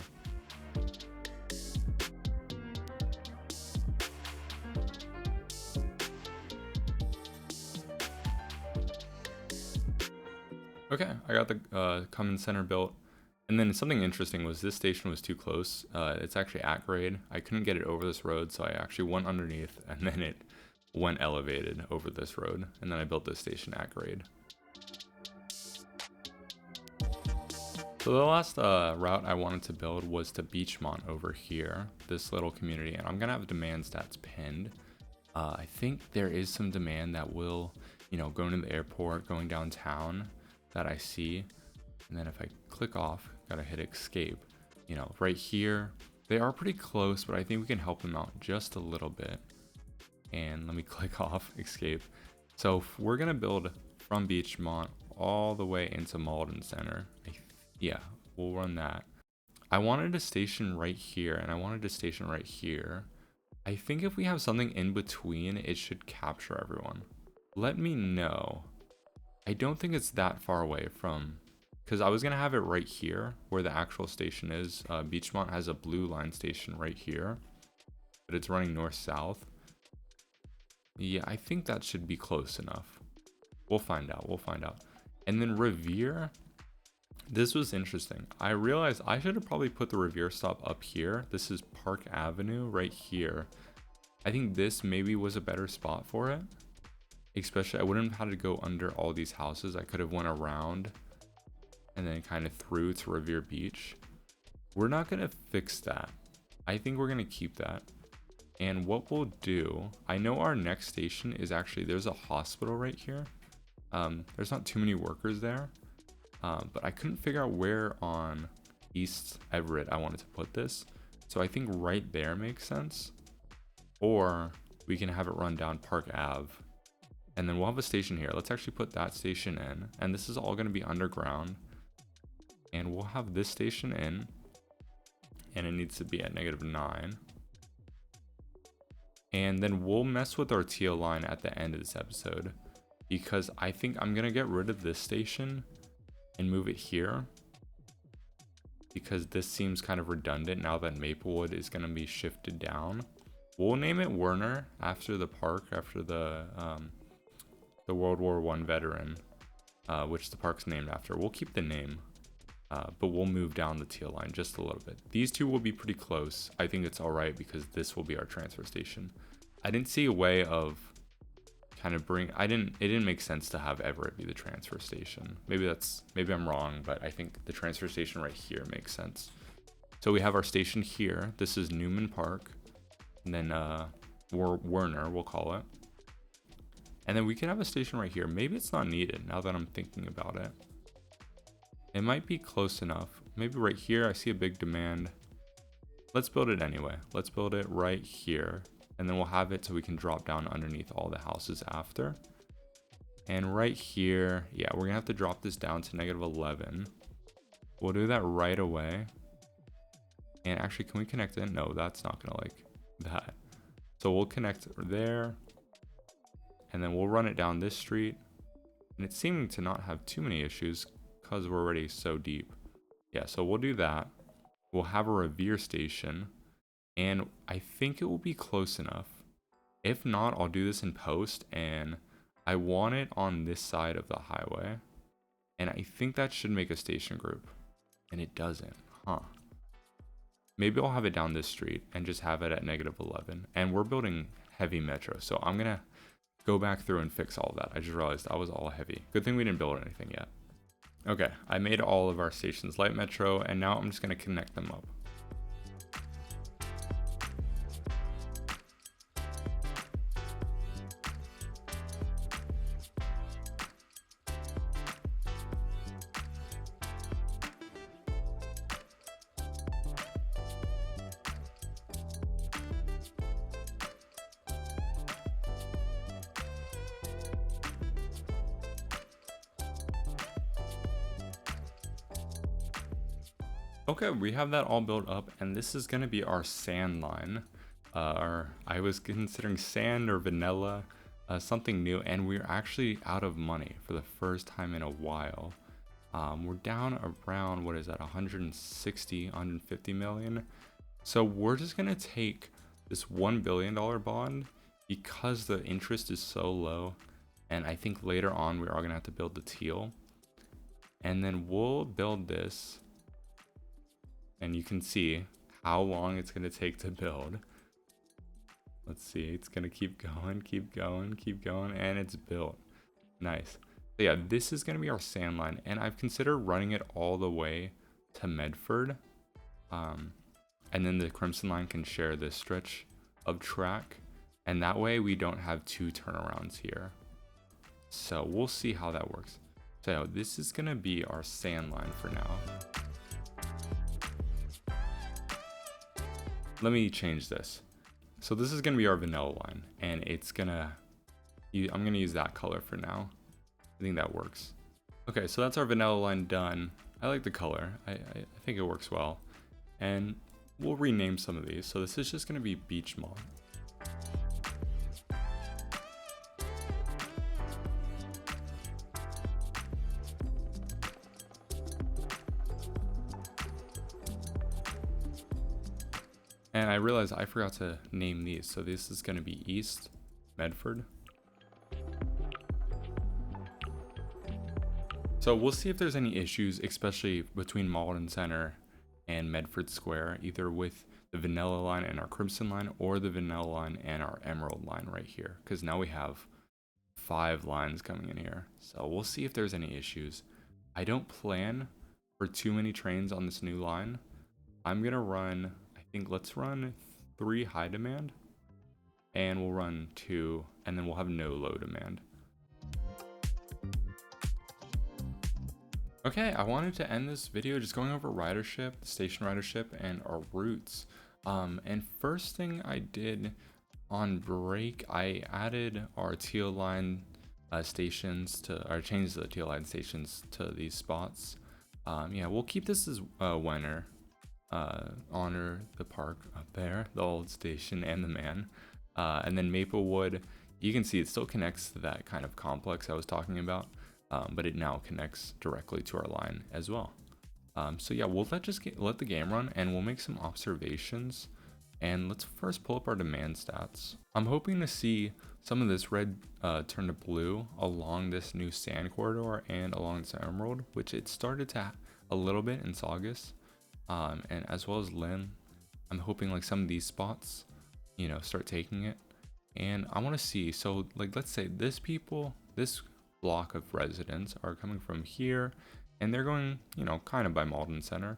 Okay, I got the Cummins Center built. And then something interesting was this station was too close. It's actually at grade. I couldn't get it over this road, so I actually went underneath, and then it went elevated over this road. And then I built this station at grade. So the last route I wanted to build was to Beachmont over here, this little community. And I'm going to have demand stats pinned. I think there is some demand that will, you know, going to the airport, going downtown that I see. And then if I click off, gotta hit escape, you know, right here, they are pretty close, but I think we can help them out just a little bit. And let me click off, escape. So we're gonna build from Beachmont all the way into Malden Center. Yeah, we'll run that. I wanted a station right here, and I wanted a station right here. I think if we have something in between, it should capture everyone. Let me know. I don't think it's that far away from, because I was going to have it right here where the actual station is. Beachmont has a blue line station right here, but it's running north-south. Yeah, I think that should be close enough. We'll find out. We'll find out. And then Revere. This was interesting. I realized I should have probably put the Revere stop up here. This is Park Avenue right here. I think this maybe was a better spot for it. Especially, I wouldn't have had to go under all these houses. I could have went around and then kind of through to Revere Beach. We're not going to fix that. I think we're going to keep that. And what we'll do, I know our next station is actually, there's a hospital right here. There's not too many workers there. But I couldn't figure out where on East Everett I wanted to put this. So I think right there makes sense. Or we can have it run down Park Ave. And then we'll have a station here. Let's actually put that station in. And this is all going to be underground. And we'll have this station in. And it needs to be at -9. And then we'll mess with our TL line at the end of this episode. Because I think I'm going to get rid of this station and move it here. Because this seems kind of redundant now that Maplewood is going to be shifted down. We'll name it Werner after the park, after the World War I veteran, which the park's named after. We'll keep the name, but we'll move down the TL line just a little bit. These two will be pretty close. I think it's all right because this will be our transfer station. I didn't see a way of kind of it didn't make sense to have Everett be the transfer station. Maybe I'm wrong, but I think the transfer station right here makes sense. So we have our station here. This is Newman Park, and then Werner, we'll call it. And then we can have a station right here. Maybe it's not needed now that I'm thinking about it. It might be close enough. Maybe right here, I see a big demand. Let's build it anyway. Let's build it right here. And then we'll have it so we can drop down underneath all the houses after. And right here, yeah, we're gonna have to drop this down to -11. We'll do that right away. And actually, can we connect it? No, that's not gonna like that. So we'll connect there. And then we'll run it down this street. And it's seeming to not have too many issues because we're already so deep. Yeah, so we'll do that. We'll have a Revere station. and I think it will be close enough. If not, I'll do this in post, and I want it on this side of the highway, and I think that should make a station group, and it doesn't, huh? Maybe I'll have it down this street and just have it at -11, and we're building heavy metro, so I'm gonna go back through and fix all of that. I just realized that was all heavy. Good thing we didn't build anything yet. Okay, I made all of our stations light metro, and now I'm just gonna connect them up. Okay, we have that all built up, and this is gonna be our sand line. I was considering sand or vanilla, something new, and we're actually out of money for the first time in a while. We're down around, what is that, 160, 150 million. So we're just gonna take this $1 billion bond because the interest is so low, and I think later on we are gonna have to build the teal, and then we'll build this. And you can see how long it's going to take to build. Let's see, it's going to keep going, keep going, keep going, and it's built. Nice. So yeah, this is going to be our sand line, and I've considered running it all the way to Medford. And then the Crimson line can share this stretch of track, and that way we don't have two turnarounds here. So we'll see how that works. So this is going to be our sand line for now. Let me change this. So this is gonna be our vanilla line, and it's gonna, I'm gonna use that color for now. I think that works. Okay, so that's our vanilla line done. I like the color. I think it works well. And we'll rename some of these. So this is just gonna be Beach Mall. And I realized I forgot to name these. So this is going to be East Medford. So we'll see if there's any issues, especially between Malden Center and Medford Square, either with the vanilla line and our crimson line, or the vanilla line and our emerald line right here. Because now we have 5 lines coming in here. So we'll see if there's any issues. I don't plan for too many trains on this new line. I'm going to run, I think let's run 3 high demand, and we'll run 2, and then we'll have no low demand. Okay, I wanted to end this video just going over ridership, the station ridership, and our routes. And first thing I did on break, I added our teal line stations to, or changed the teal line stations to these spots. Yeah, we'll keep this as winter. Honor the park up there, the old station, and the man. And then Maplewood, you can see it still connects to that kind of complex I was talking about. But it now connects directly to our line as well. So yeah, we'll let the game run, and we'll make some observations. And let's first pull up our demand stats. I'm hoping to see some of this red turn to blue along this new sand corridor and along this emerald, which it started to a little bit in Saugus, and as well as Lynn. I'm hoping like some of these spots, you know, start taking it. And I want to see, so like let's say this block of residents are coming from here, and they're going, you know, kind of by Malden Center.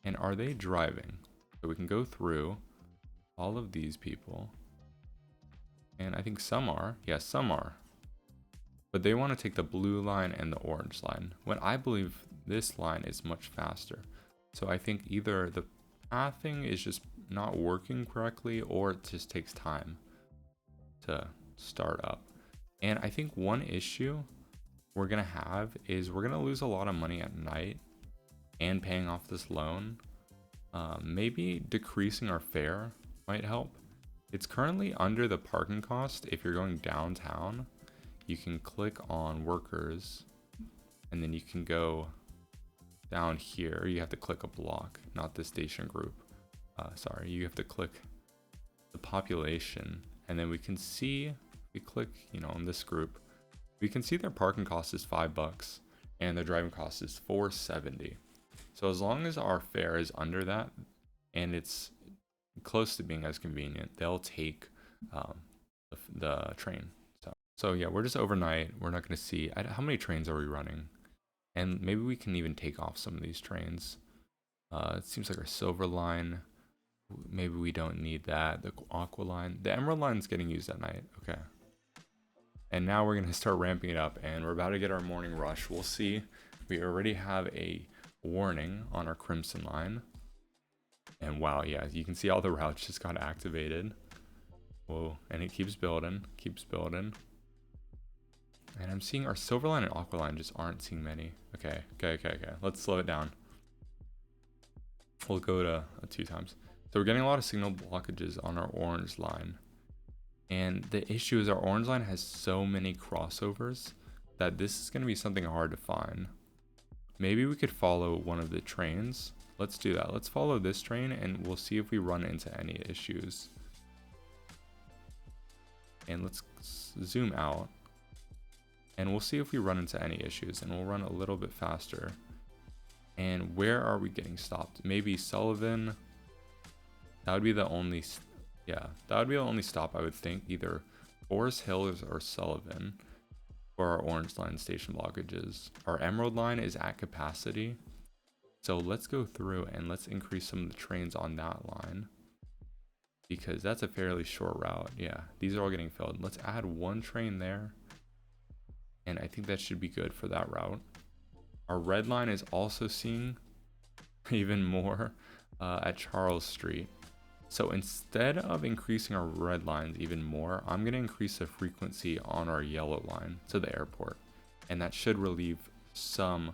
And are they driving? So we can go through all of these people, and I think some are. Yes, some are, but they want to take the blue line and the orange line, when I believe this line is much faster. So I think either the pathing is just not working correctly, or it just takes time to start up. And I think one issue we're gonna have is we're gonna lose a lot of money at night and paying off this loan. Maybe decreasing our fare might help. It's currently under the parking cost. If you're going downtown, you can click on workers, and then you can go down here. You have to click a block, not the station group. Sorry, you have to click the population, and then we can see, we click, on this group, we can see their parking cost is $5 and their driving cost is $4.70. So as long as our fare is under that and it's close to being as convenient, they'll take the train. So yeah, we're just overnight. We're not going to see how many trains are we running, and maybe we can even take off some of these trains. It seems like our silver line, maybe we don't need that. The aqua line, the emerald line is getting used at night. Okay, and now we're going to start ramping it up, and we're about to get our morning rush. We'll see. We already have a warning on our crimson line, and wow, yeah, you can see all the routes just got activated. Whoa, and it keeps building. And I'm seeing our silver line and aqua line just aren't seeing many. Okay. Let's slow it down. We'll go to 2 times. So we're getting a lot of signal blockages on our orange line. And the issue is our orange line has so many crossovers that this is going to be something hard to find. Maybe we could follow one of the trains. Let's do that. Let's follow this train and we'll see if we run into any issues. And let's zoom out. And we'll see if we run into any issues, and we'll run a little bit faster. And where are we getting stopped? Maybe Sullivan. That would be the only, that would be the only stop I would think. Either Forest Hills or Sullivan for our orange line station blockages. Our emerald line is at capacity. So let's go through and let's increase some of the trains on that line, because that's a fairly short route. Yeah, these are all getting filled. Let's add 1 train there. And I think that should be good for that route. Our red line is also seeing even more at Charles Street. So instead of increasing our red lines even more, I'm going to increase the frequency on our yellow line to the airport. And that should relieve some,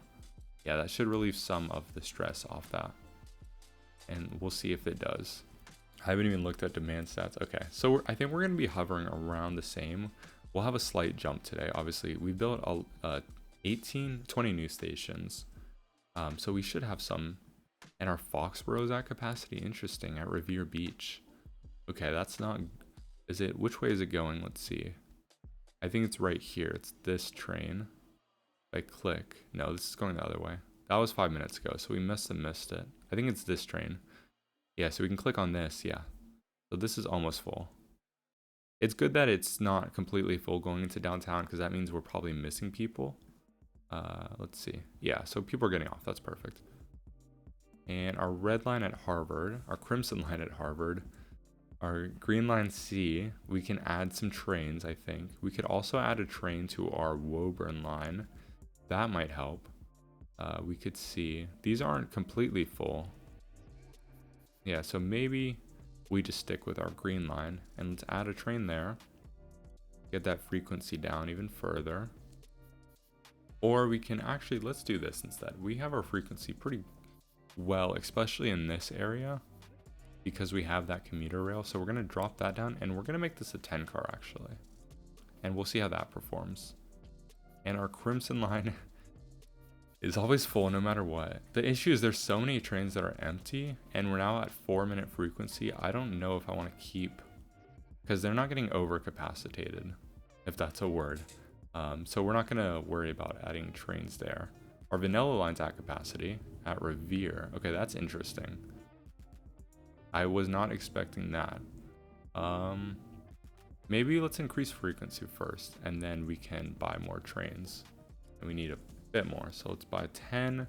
of the stress off that. And we'll see if it does. I haven't even looked at demand stats. Okay, so I think we're going to be hovering around the same. We'll have a slight jump today. Obviously, we built 20 new stations. So we should have some. And our Foxborough is at capacity. Interesting. At Revere Beach. Okay, that's not... which way is it going? Let's see. I think it's right here. It's this train. If I click... No, this is going the other way. That was 5 minutes ago, so we must have missed it. I think it's this train. Yeah, so we can click on this. Yeah. So this is almost full. It's good that it's not completely full going into downtown, because that means we're probably missing people. Let's see. Yeah, so people are getting off. That's perfect. And our red line at Harvard, our crimson line at Harvard, our green line C, we can add some trains, I think. We could also add a train to our Woburn line. That might help. We could see. These aren't completely full. Yeah, so maybe we just stick with our green line and let's add a train there. Get that frequency down even further. Or we can actually, let's do this instead. We have our frequency pretty well, especially in this area, because we have that commuter rail. So we're going to drop that down and we're going to make this a 10 car actually. And we'll see how that performs. And our crimson line is always full no matter what. The issue is there's so many trains that are empty and we're now at 4-minute frequency. I don't know if I want to keep, because they're not getting overcapacitated, if that's a word. So we're not going to worry about adding trains there. Our vanilla line's at capacity at Revere. Okay, that's interesting. I was not expecting that. Maybe let's increase frequency first and then we can buy more trains. And we need a bit more, so let's buy 10.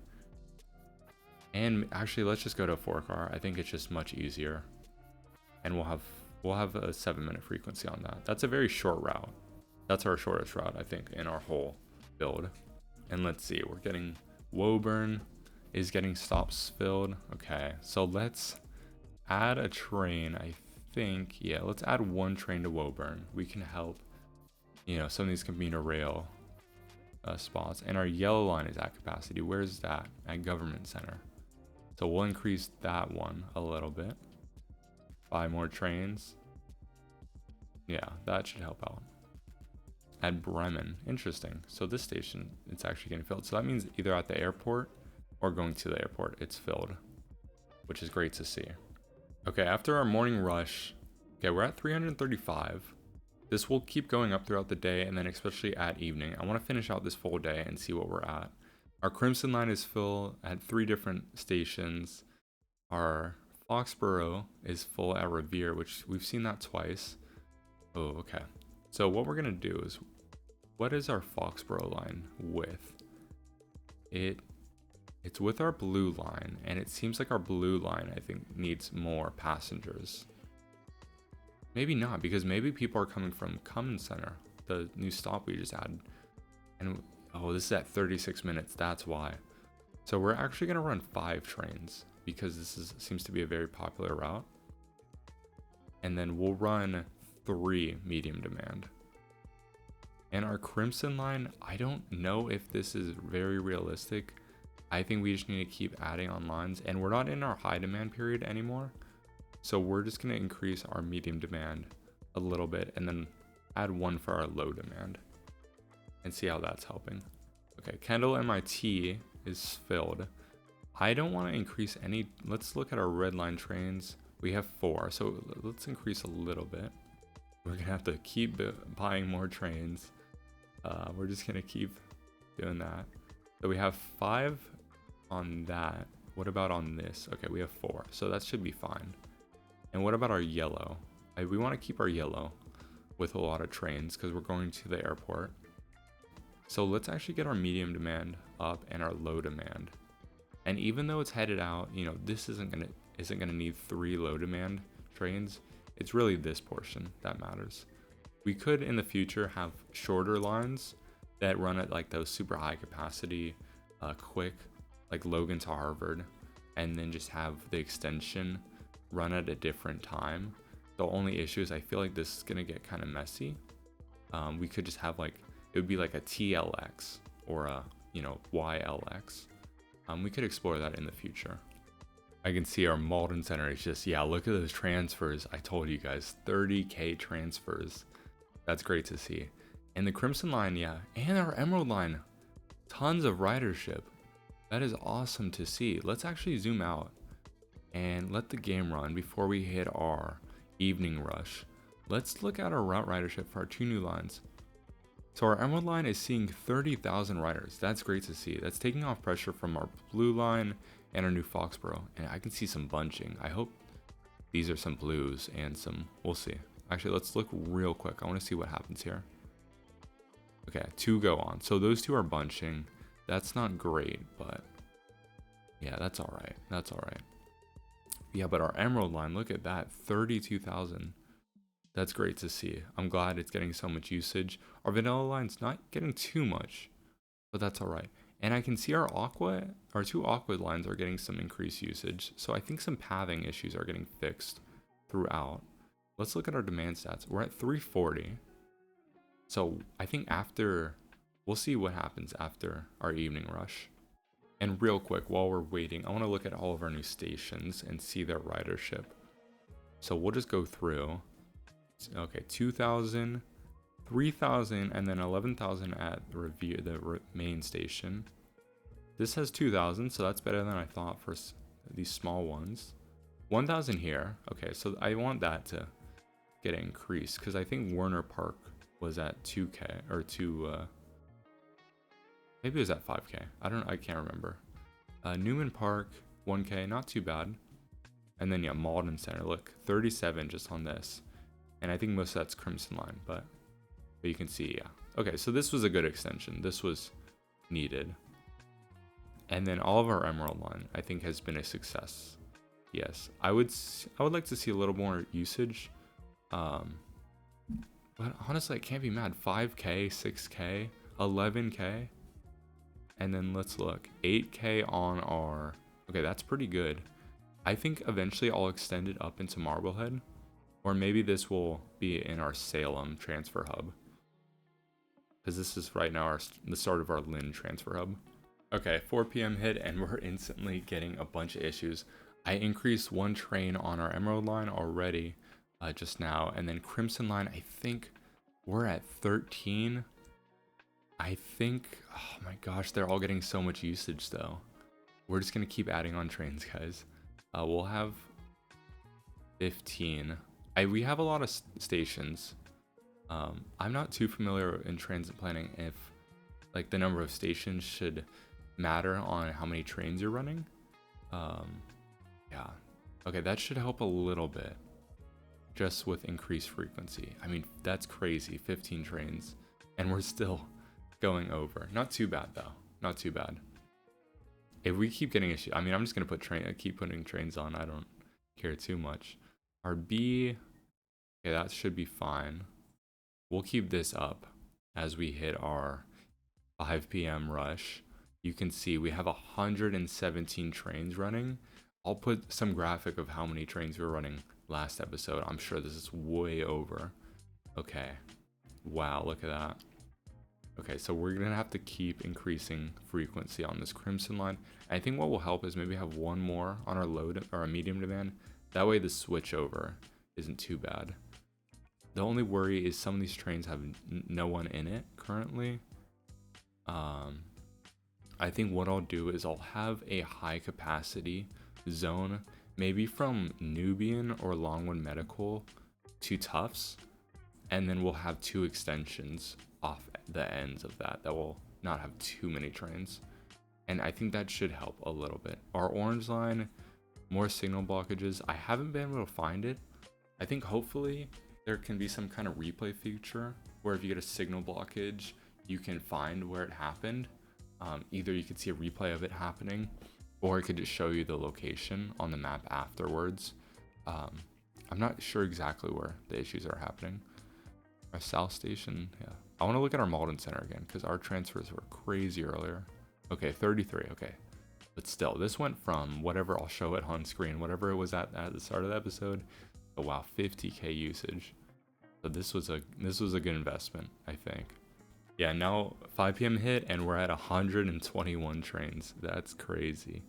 And actually let's just go to a 4 car. I think it's just much easier. And we'll have a 7-minute frequency on that. That's a very short route. That's our shortest route, I think, in our whole build. And let's see, we're getting Woburn is getting stops filled. Okay, so let's add a train. I think, yeah, let's add 1 train to Woburn. We can help, some of these commuter rail spots. And our yellow line is at capacity. Where's that? At Government Center. So we'll increase that one a little bit. Buy more trains. Yeah, that should help out. At Bremen. Interesting. So this station, it's actually getting filled. So that means either at the airport or going to the airport, it's filled, which is great to see. Okay, after our morning rush, Okay, we're at 335. This will keep going up throughout the day, and then especially at evening. I want to finish out this full day and see what we're at. Our Crimson line is full at 3 different stations. Our Foxborough is full at Revere, which we've seen that twice. Oh, okay. So what we're gonna do is, what is our Foxborough line with? It's with our blue line, and it seems like our blue line, I think, needs more passengers. Maybe not, because maybe people are coming from Cummins Center, the new stop we just added. And oh, this is at 36 minutes, that's why. So we're actually gonna run 5 trains because this seems to be a very popular route. And then we'll run 3 medium demand. And our Crimson line, I don't know if this is very realistic. I think we just need to keep adding on lines, and we're not in our high demand period anymore. So we're just going to increase our medium demand a little bit and then add 1 for our low demand and see how that's helping. Okay, Kendall MIT is filled. I don't want to increase any. Let's look at our red line trains. We have 4, so let's increase a little bit. We're going to have to keep buying more trains. We're just going to keep doing that. So we have 5 on that. What about on this? Okay, we have 4, so that should be fine. And what about our yellow? We want to keep our yellow with a lot of trains because we're going to the airport. So let's actually get our medium demand up and our low demand. And even though it's headed out, you know, this isn't gonna need 3 low demand trains. It's really this portion that matters. We could in the future have shorter lines that run at like those super high capacity, quick, like Logan to Harvard, and then just have the extension run at a different time. The only issue is I feel like this is gonna get kind of messy. We could just have like, it would be like a TLX or a, you know, YLX. We could explore that in the future. I can see our Malden Center is just, yeah, look at those transfers. I told you guys, 30K transfers. That's great to see. And the Crimson line, yeah, and our Emerald line, tons of ridership. That is awesome to see. Let's actually zoom out and let the game run before we hit our evening rush. Let's look at our route ridership for our 2 new lines. So our Emerald line is seeing 30,000 riders. That's great to see. That's taking off pressure from our blue line and our new Foxborough. And I can see some bunching. I hope these are some blues and some, we'll see. Actually, let's look real quick. I want to see what happens here. Okay, 2 go on. So those 2 are bunching. That's not great, but yeah, that's all right. That's all right. Yeah, but our Emerald line, look at that, 32,000. That's great to see. I'm glad it's getting so much usage. Our vanilla line's not getting too much, but that's all right. And I can see our 2 aqua lines are getting some increased usage. So I think some pathing issues are getting fixed throughout. Let's look at our demand stats. We're at 340. So I think we'll see what happens after our evening rush. And real quick, while we're waiting, I want to look at all of our new stations and see their ridership. So we'll just go through. Okay, 2,000, 3,000, and then 11,000 at the main station. This has 2,000, so that's better than I thought for these small ones. 1,000 here. Okay, so I want that to get increased because I think Warner Park was at 2K or maybe it was at 5K. I can't remember. Newman Park 1K, not too bad. And then yeah, Malden Center. Look, 37 just on this. And I think most of that's Crimson line, but you can see, yeah. Okay, so this was a good extension. This was needed. And then all of our Emerald line, I think, has been a success. Yes, I would like to see a little more usage. But honestly, I can't be mad. 5K, 6K, 11K. And then let's look, 8K on our, okay, that's pretty good. I think eventually I'll extend it up into Marblehead. Or maybe this will be in our Salem transfer hub. Because this is right now the start of our Lynn transfer hub. Okay, 4 p.m. hit and we're instantly getting a bunch of issues. I increased 1 train on our Emerald line already just now. And then Crimson line, I think we're at 13. I think, oh my gosh, they're all getting so much usage though. We're just going to keep adding on trains, guys. We'll have 15. We have a lot of stations. I'm not too familiar in transit planning if like the number of stations should matter on how many trains you're running. Yeah. Okay, that should help a little bit. Just with increased frequency. I mean, that's crazy. 15 trains. And we're still going over. Not too bad though. Not too bad. If we keep getting issues, I mean, I'm just gonna keep putting trains on. I don't care too much. Our B, okay, that should be fine. We'll keep this up as we hit our 5 p.m. rush. You can see we have 117 trains running. I'll put some graphic of how many trains we were running last episode. I'm sure this is way over. Okay. Wow, look at that. Okay, so we're gonna have to keep increasing frequency on this Crimson line. I think what will help is maybe have one more on our load or our medium demand. That way the switch over isn't too bad. The only worry is some of these trains have no one in it currently. I think what I'll do is I'll have a high capacity zone, maybe from Nubian or Longwood Medical to Tufts, and then we'll have 2 extensions off the ends of that will not have too many trains, and I think that should help a little bit. Our orange line, more signal blockages. I haven't been able to find it. I think hopefully there can be some kind of replay feature where if you get a signal blockage, you can find where it happened. Either you could see a replay of it happening, or it could just show you the location on the map afterwards. I'm not sure exactly where the issues are happening. Our South Station, yeah. I want to look at our Malden Center again, because our transfers were crazy earlier. Okay, 33, okay. But still, this went from whatever, I'll show it on screen, whatever it was at the start of the episode. Oh wow, 50k usage. So this was a good investment, I think. Yeah, now 5 p.m. hit and we're at 121 trains. That's crazy.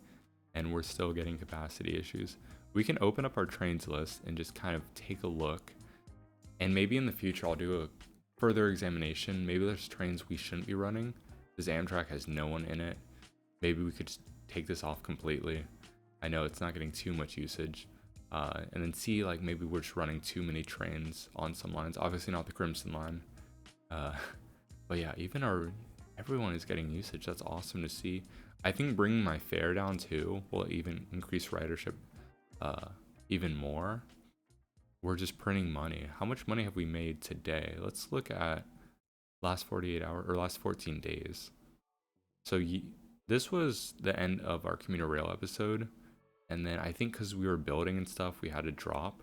And we're still getting capacity issues. We can open up our trains list and just kind of take a look. And maybe in the future I'll do a further examination. Maybe there's trains we shouldn't be running. This Amtrak has no one in it. Maybe we could just take this off completely. I know it's not getting too much usage. And then see like maybe we're just running too many trains on some lines. Obviously not the Crimson line. But yeah, even everyone is getting usage. That's awesome to see. I think bringing my fare down too will even increase ridership even more. We're just printing money. How much money have we made today? Let's look at last 48 hours or last 14 days. So this was the end of our commuter rail episode. And then I think because we were building and stuff, we had to drop.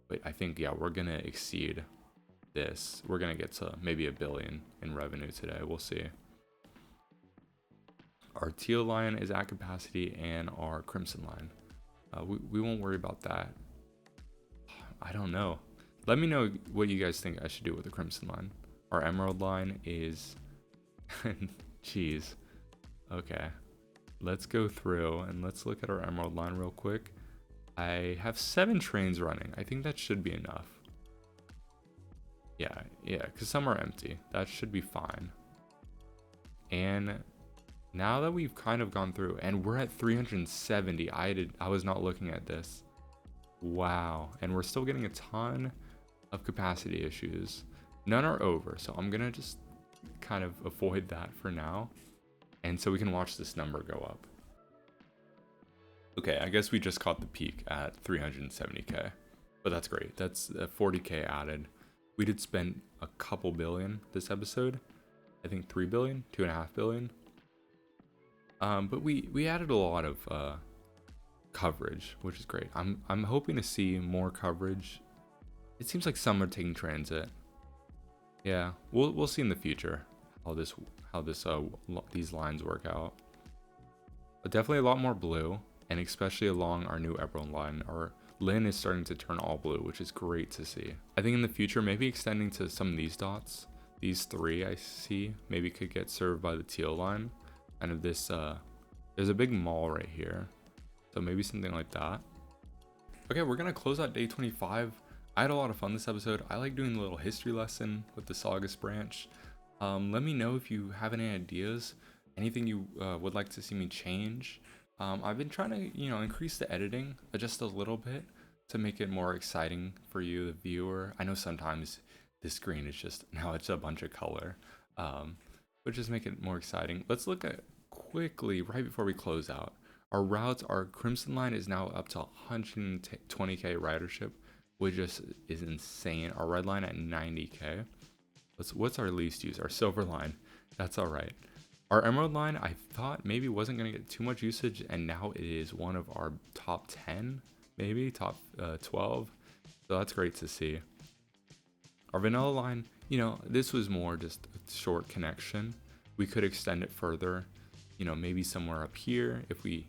But I think, yeah, we're going to exceed this. We're going to get to maybe $1 billion in revenue today. We'll see. Our teal line is at capacity and our crimson line. We won't worry about that. I don't know. Let me know what you guys think I should do with the crimson line. Our emerald line is... Jeez. Okay. Let's go through and let's look at our emerald line real quick. I have 7 trains running. I think that should be enough. Yeah, because some are empty. That should be fine. And now that we've kind of gone through, and we're at 370, I was not looking at this. Wow, and we're still getting a ton of capacity issues. None are over, so I'm gonna just kind of avoid that for now. And so we can watch this number go up. Okay, I guess we just caught the peak at 370k, but that's great. That's 40k added. We did spend a couple billion this episode. I think 3 billion, 2.5 billion. But we added a lot of coverage, which is great. I'm hoping to see more coverage. It seems like some are taking transit. Yeah, we'll see in the future how these lines work out. But definitely a lot more blue, and especially along our new Emerald line. Our Lynn is starting to turn all blue, which is great to see. I think in the future, maybe extending to some of these dots, these 3 I see, maybe could get served by the teal line. Kind of this, there's a big mall right here, so maybe something like that. Okay, we're gonna close out day 25. I had a lot of fun this episode. I like doing a little history lesson with the Saugus Branch. Let me know if you have any ideas, anything you would like to see me change. I've been trying to, increase the editing just a little bit to make it more exciting for you, the viewer. I know sometimes the screen is just, now it's a bunch of color, but just make it more exciting. Let's look at quickly right before we close out. Our routes, our Crimson line is now up to 120k ridership, which just is insane. Our red line at 90k. What's our least use? Our silver line. That's all right. Our emerald line, I thought maybe wasn't going to get too much usage, and now it is one of our top 10, maybe top 12. So that's great to see. Our vanilla line, you know, this was more just a short connection. We could extend it further, you know, maybe somewhere up here if we,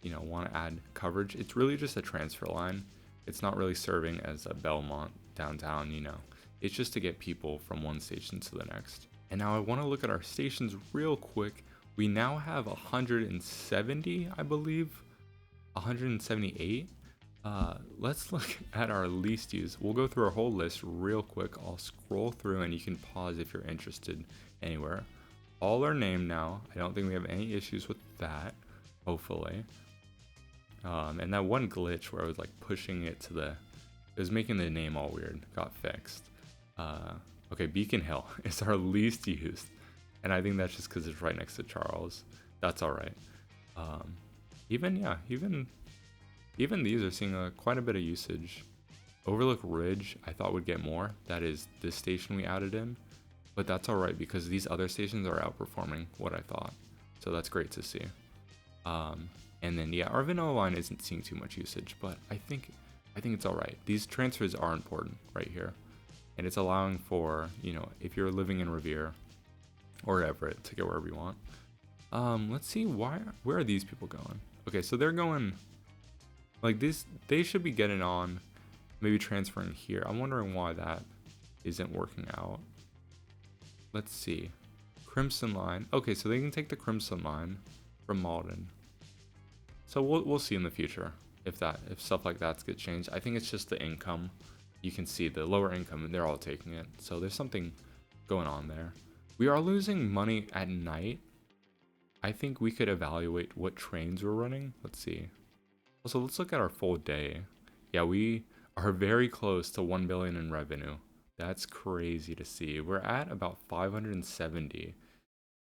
you know, want to add coverage. It's really just a transfer line. It's not really serving as a Belmont downtown, you know. It's just to get people from one station to the next. And now I want to look at our stations real quick. We now have 170, I believe, 178. Let's look at our least used. We'll go through our whole list real quick. I'll scroll through and you can pause if you're interested anywhere. All are named now. I don't think we have any issues with that, hopefully. And that one glitch where I was like pushing it to it was making the name all weird, got fixed. Okay, Beacon Hill is our least used, and I think that's just because it's right next to Charles. That's all right. Even these are seeing quite a bit of usage. Overlook Ridge I thought would get more. That is this station we added in, but that's all right because these other stations are outperforming what I thought, so that's great to see. And then yeah, our vanilla line isn't seeing too much usage, but I think it's all right. These transfers are important right here. And it's allowing for, you know, if you're living in Revere or Everett to get wherever you want. Let's see, where are these people going? Okay, so they're going like this. They should be getting on, maybe transferring here. I'm wondering why that isn't working out. Let's see. Crimson line. Okay, so they can take the Crimson line from Malden. So we'll see in the future if stuff like that gets changed. I think it's just the income. You can see the lower income and they're all taking it. So there's something going on there. We are losing money at night. I think we could evaluate what trains we're running. Let's see. Also, let's look at our full day. Yeah, we are very close to 1 billion in revenue. That's crazy to see. We're at about 570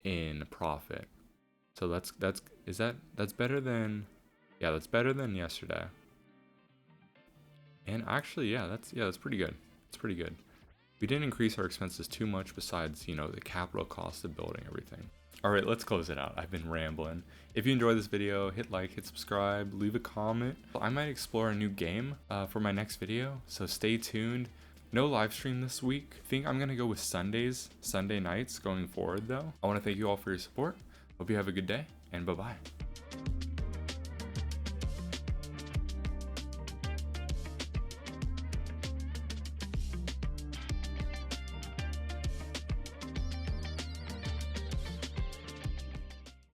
in profit. So that's better than, yeah, that's better than yesterday. And actually, yeah, that's pretty good. It's pretty good. We didn't increase our expenses too much besides, you know, the capital cost of building everything. All right, let's close it out. I've been rambling. If you enjoyed this video, hit like, hit subscribe, leave a comment. I might explore a new game for my next video, so stay tuned. No live stream this week. I think I'm gonna go with Sunday nights going forward though. I wanna thank you all for your support. Hope you have a good day, and bye-bye.